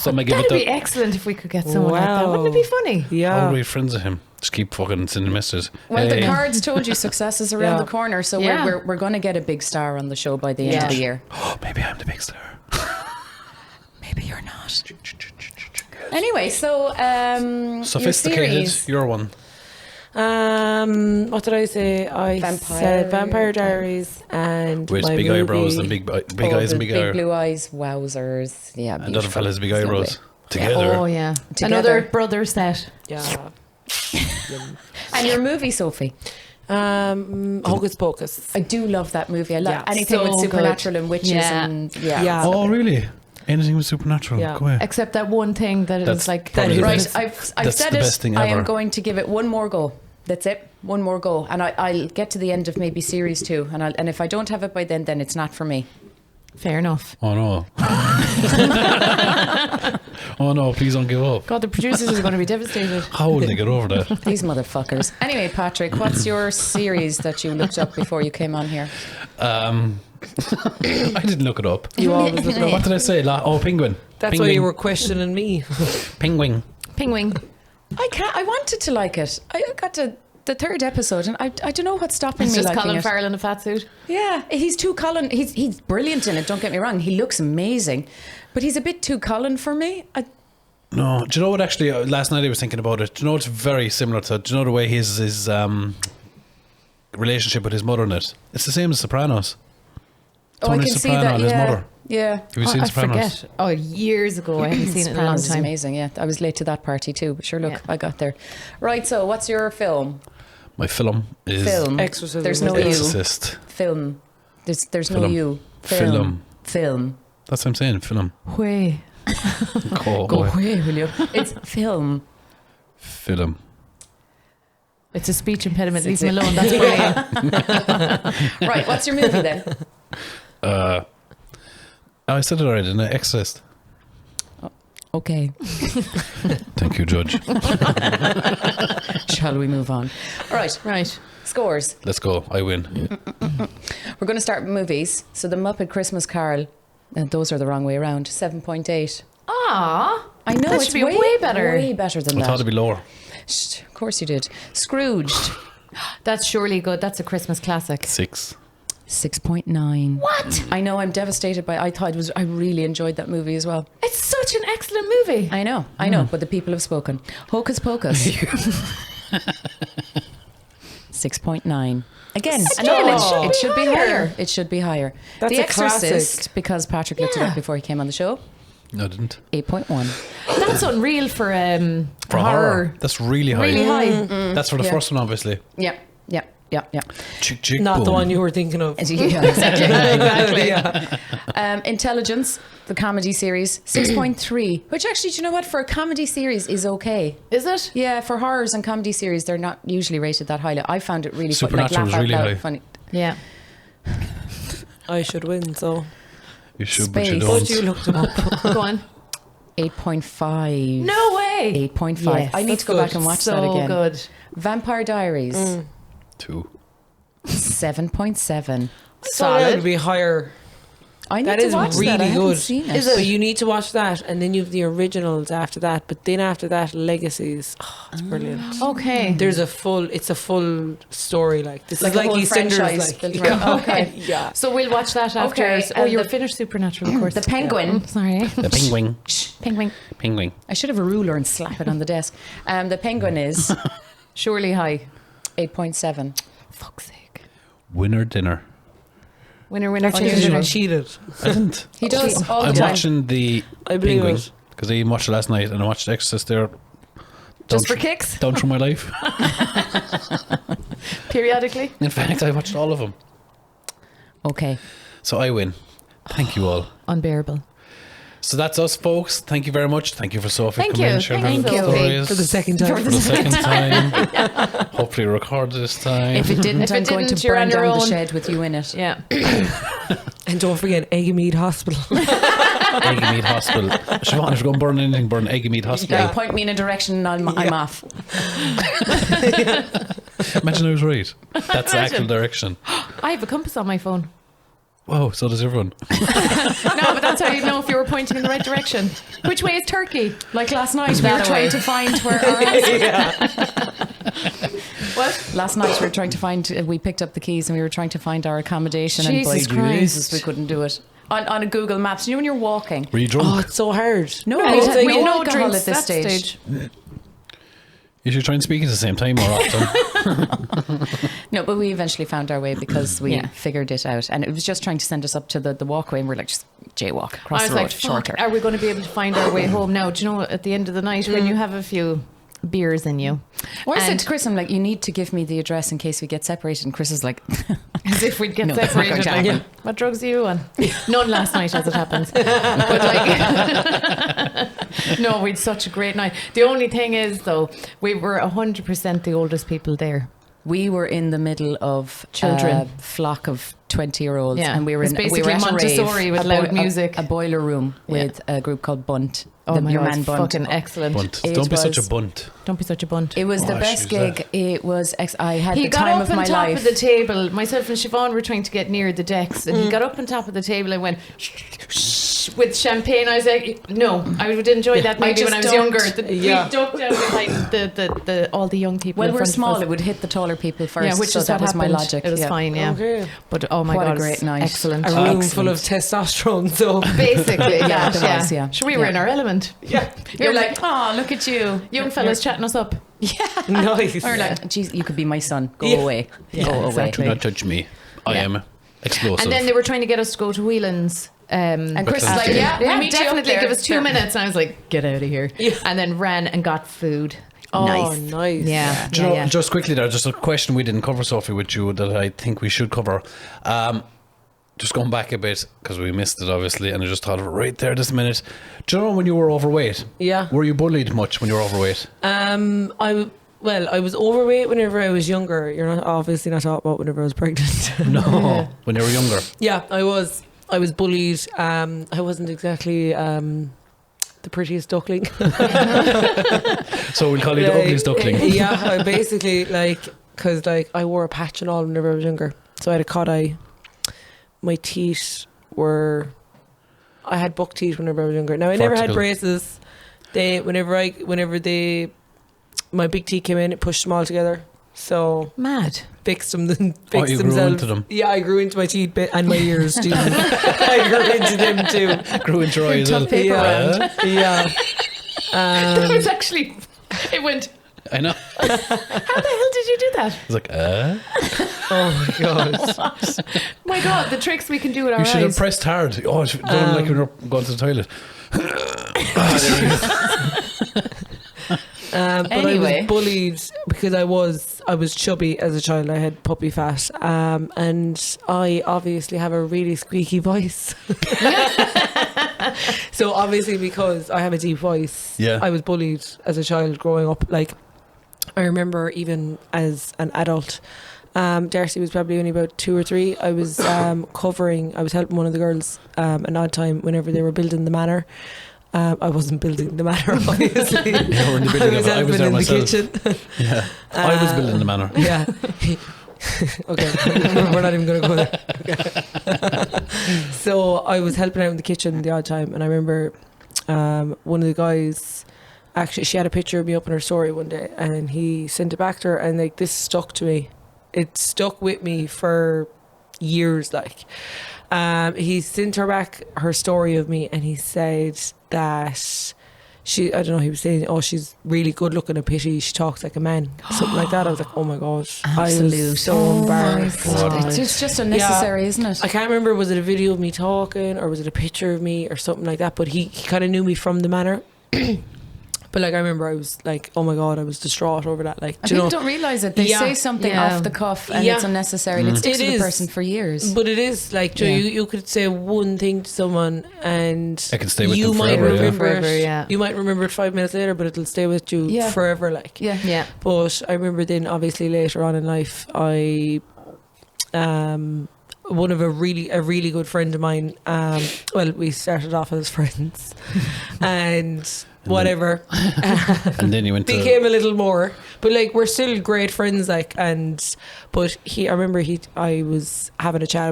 So I give it That'd be the. excellent if we could get someone like that. Wow. Wouldn't it be funny? How Yeah. are we friends with him? Just keep fucking sending messages. Well, the Hey. cards told you success is around Yeah. the corner, so Yeah. we're going to get a big star on the show by the end Yeah. of the year. Oh, maybe I'm the big star. Maybe you're not. Anyway, so Sophisticated. your series, You're one. What did I say? I said Vampire Diaries and With my big movie. eyebrows and big eyes and big hair. blue eyes, wowzers. Yeah, And other beautiful. fellas big It's eyebrows. lovely. Together. Oh yeah. Together. Another brother set. Yeah. And your movie, Sophie. Hocus Pocus. I do love that movie. I love Yeah, anything so with supernatural good. and witches Yeah. and yeah. Yeah. Oh, really? Anything with supernatural? Yeah. Go ahead. Except that one thing that That's is like probably the Right, best. I've That's said the it. best thing I am ever. going to give it one more go. That's it. One more go, and I'll get to the end of maybe series 2, and if I don't have it by then it's not for me. fair enough. Oh no. Oh no, please don't give up. God, the producers are going to be devastated. How will they get over that? These motherfuckers. Anyway, Patrick, what's your series that you looked up before you came on here? I didn't look it up. You always look it up. What did I say? Penguin. That's Penguin. why you were questioning me. Penguin. Penguin. I wanted to like it. I got to the 3rd episode, and I don't know what's stopping It's me just liking Colin it. Farrell in a fat suit. Yeah, he's too Colin. He's brilliant in it. Don't get me wrong. He looks amazing, but he's a bit too Colin for me. No, do you know what? Actually, last night I was thinking about it. Do you know it's very similar to? Do you know the way his relationship with his mother in it? It's the same as Sopranos. I Tony can see Soprano that. and his Yeah, mother. yeah. Have you seen I Sopranos? forget. Oh, years ago. I haven't seen it in a long Sopranos is time. amazing. Yeah, I was late to that party too. But sure, look, Yeah. I got there. Right. So, what's your film? My film is Film. Exorcism. There's no you. Exorcist. Film. There's no Film. you. Film. Film. That's what I'm saying. Film. Way. Go Go away. away, will you? It's film. Film. It's a speech impediment. Leave It's me it. alone. That's brilliant. Right. What's your movie then? I said it already, didn't I? Exorcist. Okay. Thank you, Judge. Shall we move on? All right. Right. Scores. Let's go. I win. We're going to start with movies. So the Muppet Christmas Carol, those are the wrong way around. 7.8. Ah. I know That it's should be way better. Way better than I that. thought it'd be lower. Shh, of course you did. Scrooged. That's surely good. That's a Christmas classic. 6. 6.9. What? I know. I'm devastated by. I really enjoyed that movie as well. It's such an excellent movie. I know. But the people have spoken. Hocus Pocus. 6.9. Again, it should be higher. It should be higher. That's The a classic. Exorcist, because Patrick looked it up before he came on the show. No, I didn't. 8.1. That's unreal for For horror. That's really high. Really high. That's for the Yeah. first one, obviously. Yeah. Chick, chick, Not the boom. one you were thinking of. Yeah, exactly. Yeah. Intelligence, the comedy series, 6.3. Which actually, do you know what? For a comedy series is okay. Is it? Yeah, for horrors and comedy series, they're not usually rated that highly. I found it really Supernatural was laugh out really loud high. funny. Yeah. I should win, so. You should, but you Space. don't. But you looked him up. Go on. 8.5. No way. 8.5. Yes, I need that's to go good. back and watch so that again. good. Vampire Diaries, 2. 7.7. So that would be higher. I need That to is watch really that. I haven't good. seen it. Is it? But you need to watch that, and then you have the originals after that. But then after that, Legacies. Oh, it's brilliant. Okay. It's a full story. Like this Like is a like whole EastEnders. franchise Like, built around. Okay. yeah. So we'll watch that after. Okay, Oh, and you were the- finished Supernatural, of course. The Penguin. Sorry. The penguin. Penguin. Penguin. I should have a ruler and slap it on the desk. The Penguin is Surely high. 8.7. Fuck's sake. Winner dinner. Winner, winner, Actually, chicken you dinner. cheated. I didn't. He does all the I'm time. watching the I believe Penguin it. because I even watched it last night and I watched Exorcist there. Just for Down kicks? Down through my life. Periodically? In fact, I watched all of them. Okay. So I win. Thank you all. Unbearable. So that's us, folks. Thank you very much. Thank you for Sophie Thank coming you. in, sharing Thank her you. stories For the second time. for the second time. Hopefully record this time. If it didn't, If it I'm going didn't, to you're burn on your down the own. shed with you in it. Yeah. And don't forget Eggemead Hospital. Eggy Meat Hospital. Siobhan, if you're going to burn anything, burn Eggy Meat Hospital. Yeah, point me in a direction and I'm off. Imagine I was right. That's the actual direction. I have a compass on my phone. Whoa, so does everyone. No, but that's how you know if you were pointing in the right direction. Which way is Turkey? Like last night, we were trying to find where our What? Last night we were trying to find. We picked up the keys and we were trying to find our accommodation. Jesus and by Christ. Jesus, we couldn't do it on a Google Maps. You know when you're walking. Were you drunk? Oh, it's so hard. No, No, we had we no no alcohol drinks at this that stage. You should try and speak at the same time more often. No, but we eventually found our way because we Yeah. figured it out, and it was just trying to send us up to the walkway, and we're like, just jaywalk I across was the road, like, fuck, shorter. are we going to be able to find our way home now? Do you know, at the end of the night when you have a few beers in you, Or I said and- to Chris, I'm like, you need to give me the address in case we get separated. And Chris is like, as if we'd get No, that's not separated. going to Like, happen. what drugs are you on? None last night, as it happens. But like, no, we'd such a great night. The only thing is, though, we were 100% the oldest people there. we were in the middle of Children. a flock of 20-year-olds, Yeah. and we were It's in we basically were at a Montessori rave, with a loud boi- music. a boiler room with a group called Bunt. Oh my your God, man it's Bunt. fucking excellent. Bunt. It Don't be such a was- bunt. Don't be such a bunt. It was the Oh, best she's gig. It was. I had He the got time up of on my top life. of the table. Myself and Siobhan were trying to get near the decks, and he got up on top of the table and went with champagne. I was like, no, I would enjoy that maybe just when I was ducked. younger. Yeah. We ducked down behind the all the young people. Well, in we're front of small. us. It would hit the taller people first. Yeah, which so is that what was my happened. logic. It was yeah. fine, yeah. Okay. But oh my What a God, great it's night. excellent. A room Excellent. full of testosterone. So Basically, yeah, there was, yeah. Sure, we were Yeah. in our element. yeah, You're like, oh, look at you, Young fellas chatting us up. nice. Or like, geez, you could be my son. Go Yeah. away. Yeah, Go away. exactly. Do not touch me. I Yeah. am explosive. And then they were trying to get us to go to Whelan's. And Chris is But like, then- yeah, we'll meet you up definitely. there. Give us 2 minutes. And I was like, get out of here. Yeah. And then ran and got food. Oh, Nice. nice. Yeah. Do you know, yeah. just quickly there, just a question we didn't cover, Sophie, with you that I think we should cover. Just going back a bit, because we missed it, obviously, and I just thought of it right there this minute. Do you know when you were overweight? Yeah. Were you bullied much when you were overweight? I was overweight whenever I was younger. You're not obviously not talking about whenever I was pregnant. No. When you were younger? Yeah, I was bullied. I wasn't exactly the prettiest duckling. So we'll call you the ugliest duckling. Yeah, I basically because I wore a patch and all whenever I was younger. So I had a cod eye. My teeth I had buck teeth whenever I was younger. Now I never had Vertical. braces. My big teeth came in, it pushed them all together. So Mad. fixed them. Then Oh, fixed you grew themselves. into them. Yeah, I grew into my teeth and my ears. Jesus. I grew into them too. Grew into your eye as well. paper Yeah, yeah. That was actually. It went. I know. How the hell did you do that? I was like, Oh my god. My God, the tricks we can do with our you should have eyes. pressed hard. Oh, don't like when you're going to the toilet. But Anyway. I was bullied because I was chubby as a child. I had puppy fat, and I obviously have a really squeaky voice. So obviously, because I have a deep voice, Yeah. I was bullied as a child growing up. Like I remember, even as an adult, Darcy was probably only about 2 or 3. I was I was helping one of the girls an odd time whenever they were building the manor. I wasn't building the manor, obviously. You were in the building of it. I was helping there in myself. the kitchen. Yeah. I was building the manor. Yeah. Okay, we're not even going to go there. Okay. So I was helping out in the kitchen the odd time, and I remember one of the guys, actually, she had a picture of me up in her story one day, and he sent it back to her, and this stuck to me. It stuck with me for years. He sent her back her story of me, and he said that I don't know, he was saying, oh, she's really good looking, a pity she talks like a man, something like that. I was like, oh my god, I Absolute. was so embarrassed. It's just unnecessary, isn't it? I can't remember, was it a video of me talking or was it a picture of me or something like that, but he kind of knew me from the manor. But I remember I was like, oh my god, I was distraught over that. And Do you people know? don't realise it. They Yeah. say something Yeah. off the cuff and Yeah. it's unnecessary and it sticks It to the is. person for years. But it is do Yeah. you could say one thing to someone and I can stay with you them might forever, yeah. remember Forever, it. yeah. You might remember it 5 minutes later, but it'll stay with you Yeah. forever. Yeah. Yeah. But I remember then, obviously later on in life, I one of a really good friend of mine. Well, we started off as friends, and whatever. And then you went became a little more, but like we're still great friends. Like, but I remember I was having a chat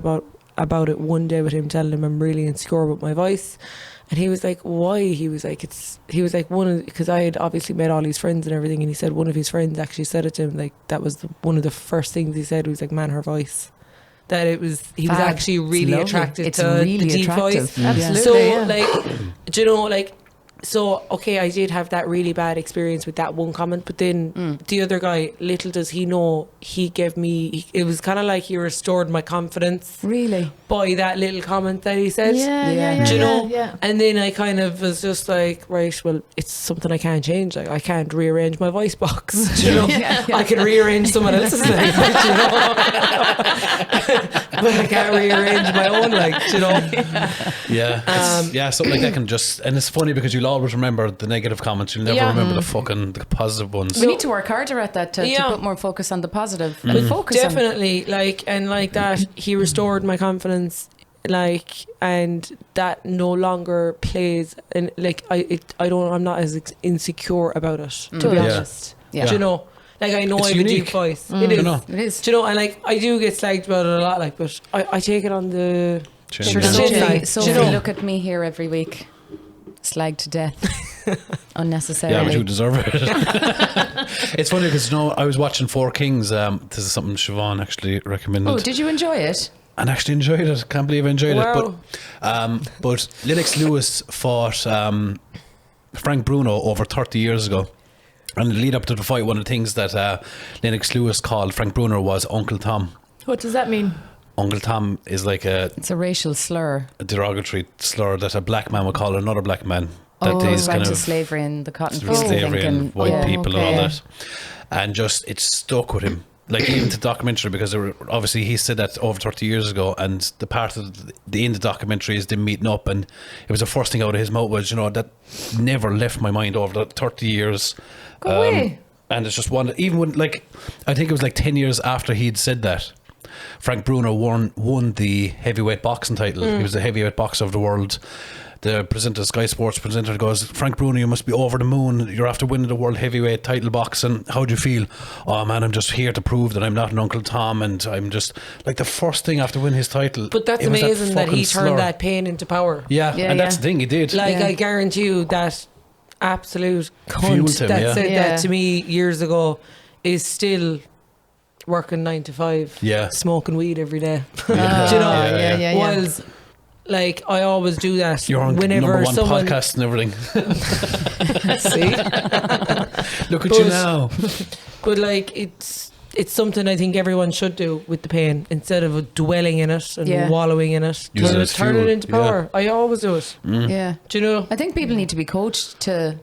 about it one day with him, telling him I'm really insecure about my voice. And he was like, why? He was like, because I had obviously met all his friends and everything. And he said one of his friends actually said it to him. Like, that was one of the first things he said was like, man, her voice. That he was actually really attracted to really the deep attractive. voice. Absolutely. So, yeah. like, do you know, like, so, okay, I did have that really bad experience with that one comment, but then the other guy, little does he know, he gave me, it was kind of like he restored my confidence Really? by that little comment that he said. Yeah. Do you know? Yeah. And then I kind of was just like, right, well, it's something I can't change. Like, I can't rearrange my voice box. Do you know? I can rearrange someone else's voice, you know? But I can't rearrange my own, like, do you know? Yeah, something like that can just, and it's funny because you'll always remember the negative comments. You'll never remember the positive ones. We need to work harder at that to put more focus on the positive. But Focus on definitely, like, and like that, he restored my confidence, like, and that no longer plays, and like, I'm not as insecure about it, to be honest. Yeah. Do you know? Like, I know It's I have a deep unique. voice. It is. You know. It is. Do you know? And like, I do get slagged about it a lot, like, but I take it on the Chin. Sure, Yeah. Sophie, Sophie, do Sophie, you know? look at me here every week. Slagged to death. Unnecessarily. Yeah, but you deserve it. It's funny because, you know, I was watching Four Kings. This is something Siobhan actually recommended. Oh, did you enjoy it? And actually enjoyed it. Can't believe I enjoyed Wow. it. But Lennox Lewis fought Frank Bruno over 30 years ago. And in the lead up to the fight, one of the things that Lennox Lewis called Frank Bruno was Uncle Tom. What does that mean? Uncle Tom is like It's a racial slur. a derogatory slur that a black man would call another black man. That Oh, is right, kind to of slavery and the cotton field. slavery and white people and all okay. that. And just, it stuck with him. Like, even the documentary, because obviously he said that over 30 years ago, and the part of the end of the documentary is them meeting up, and it was the first thing out of his mouth was, you know, that never left my mind over the 30 years. Go away. And it's just one, even when, like, I think it was like 10 years after he'd said that, Frank Bruno won the heavyweight boxing title. He was the heavyweight boxer of the world. The presenter, Sky Sports presenter, goes, Frank Bruno, you must be over the moon. You're after winning the world heavyweight title boxing. How do you feel? Oh man, I'm just here to prove that I'm not an Uncle Tom, and I'm just like the first thing after winning his title. But that's it was amazing that he fucking turned slur. that pain into power. Yeah, Yeah, and that's yeah. the thing, he did. Like, Yeah. I guarantee you that absolute Fueled cunt him, that yeah. said Yeah. that to me years ago is still working 9 to 5, Yeah. smoking weed every day. Yeah. Do you know? Yeah. Whilst, like, I always do that You're on whenever number one someone podcast and everything. see. Look at you But- now. But like, it's something I think everyone should do with the pain instead of dwelling in it and Yeah. wallowing in it. Use it Turn as turn fuel. it into power. I always do it. Yeah. Do you know? I think people need to be coached to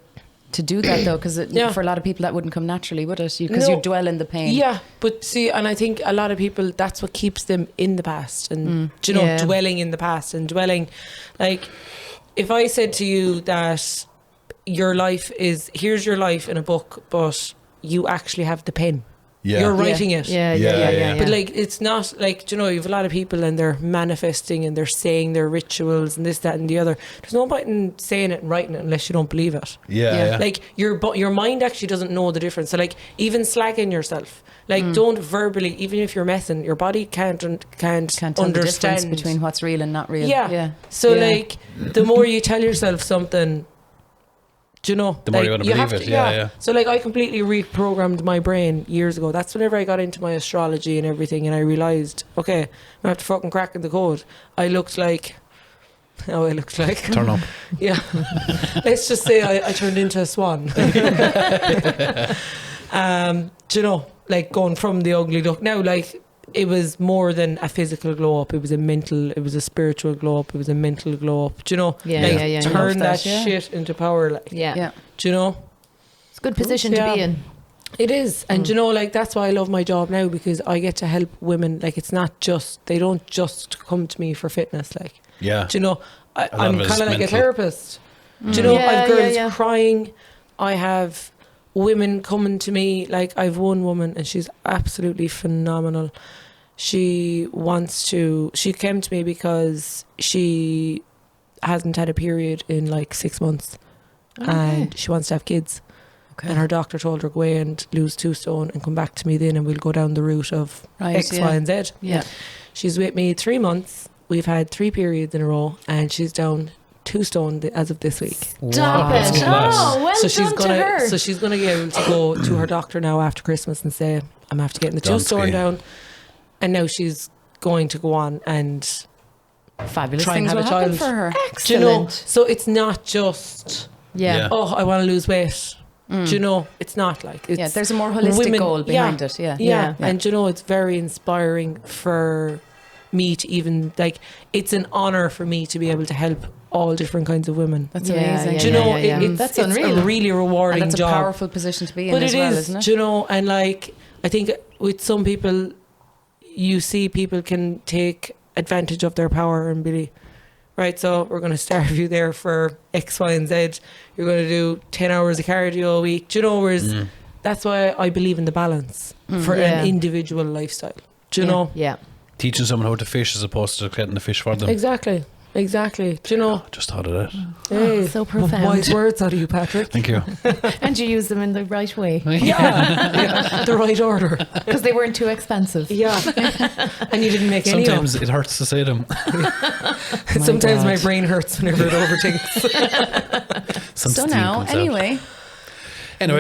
do that though, because Yeah. for a lot of people that wouldn't come naturally, would it? Because No. you dwell in the pain. Yeah, but see, and I think a lot of people, that's what keeps them in the past, and do you know, Yeah. dwelling in the past and dwelling, like, if I said to you that your life is, here's your life in a book, but you actually have the pen, Yeah. you're writing it. Yeah. But like, it's not like, do you know, you have a lot of people and they're manifesting and they're saying their rituals and this, that, and the other. There's no point in saying it and writing it unless you don't believe it. Yeah. Like, your mind actually doesn't know the difference. So like, even slagging yourself, like, don't verbally, even if you're messing, your body can't Can't tell the understand difference between what's real and not real. Yeah. So Yeah. like, the more you tell yourself something, do you know, The more like, you're gonna have believe to- it. Yeah. So like, I completely reprogrammed my brain years ago. That's whenever I got into my astrology and everything, and I realised, okay, I'm after fucking cracking the code. I looked like, how I looked like. Turn up. Yeah. Let's just say I turned into a swan. Do you know, like, going from the ugly duck. Now, like, it was more than a physical glow up. It was a mental, it was a spiritual glow up. It was a mental glow up. Do you know? Yeah, like, yeah. turn Love that, that, yeah. shit into power. Like, Yeah. Yeah. do you know? It's a good position to be Yeah. in. It is. And do you know, like, that's why I love my job now, because I get to help women. Like, it's not just, they don't just come to me for fitness. Like, Yeah. do you know, lot I'm of it is kind of like a mental. therapist. Do you know, Yeah, I have girls yeah. crying. I have women coming to me. Like, I've one woman and she's absolutely phenomenal. she came to me because she hasn't had a period in like 6 months. And she wants to have kids. Okay. And her doctor told her, go away and lose 2 stone and come back to me then, and we'll go down the route of X, Y, and Z. Yeah. She's with me 3 months. We've had 3 periods in a row, and she's down 2 stone as of this week. Stop That's it. class. Oh, well So she's done to her. So she's gonna be able to go to her doctor now after Christmas and say, I'm after getting the 2 Don't stone be. down. And now she's going to go on and Fabulous try and things have will a happen child. for her. do you know, Excellent. so it's not just Yeah. oh, I want to lose weight. Do you know, it's not like it's There's a more holistic goal behind it. Yeah. yeah. And do you know, it's very inspiring for me to even like, it's an honor for me to be able to help all different kinds of women. That's Yeah, amazing. yeah, Do you know, yeah. It's, That's it's unreal. a really rewarding And that's a job. powerful position to be in But as it well, is, isn't it? do you know, and like, I think with some people, you see people can take advantage of their power and be right, so we're going to starve you there for X, Y, and Z. You're going to do 10 hours of cardio a week. Do you know, whereas that's why I believe in the balance for Yeah. an individual lifestyle. Do you know? Yeah. Teaching someone how to fish as opposed to getting the fish for them. Exactly. Do you know? Just thought of that. Hey, so profound. Wise words out of you, Patrick. Thank you. And you use them in the right way Yeah, the right order. because they weren't too expensive. Yeah. And you didn't make any up. Sometimes it hurts to say them. Sometimes my God. brain hurts whenever it overthinks. Some So steam now, comes out. anyway,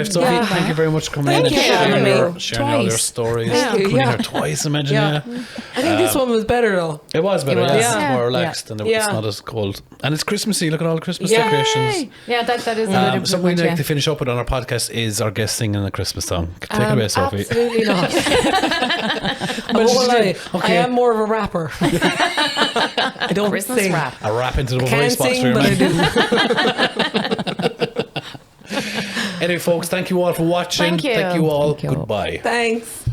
Sophie, Yeah. thank you very much for coming Thank in and you for having me. sharing all your Twice. stories. Thank you, Coming yeah. here twice, imagine. Yeah. Yeah. I think this one was better though. It was better, It was. yeah. It's Yeah. more relaxed and it's Yeah. not as cold. And it's Christmassy. Look at all the Christmas Yay! decorations. Yeah, that is a bit of Something we'd yeah. like to finish up with on our podcast is our guest singing a Christmas song. Take it away, Sophie. Absolutely not. I But won't she lie. did. I Okay. am more of a rapper. I don't Christmas sing. rap. A rap into the Can't voice box for sing, your but I man. do. Anyway, folks, thank you all for watching. Thank you. Thank you all. Thank you. Goodbye. Thanks.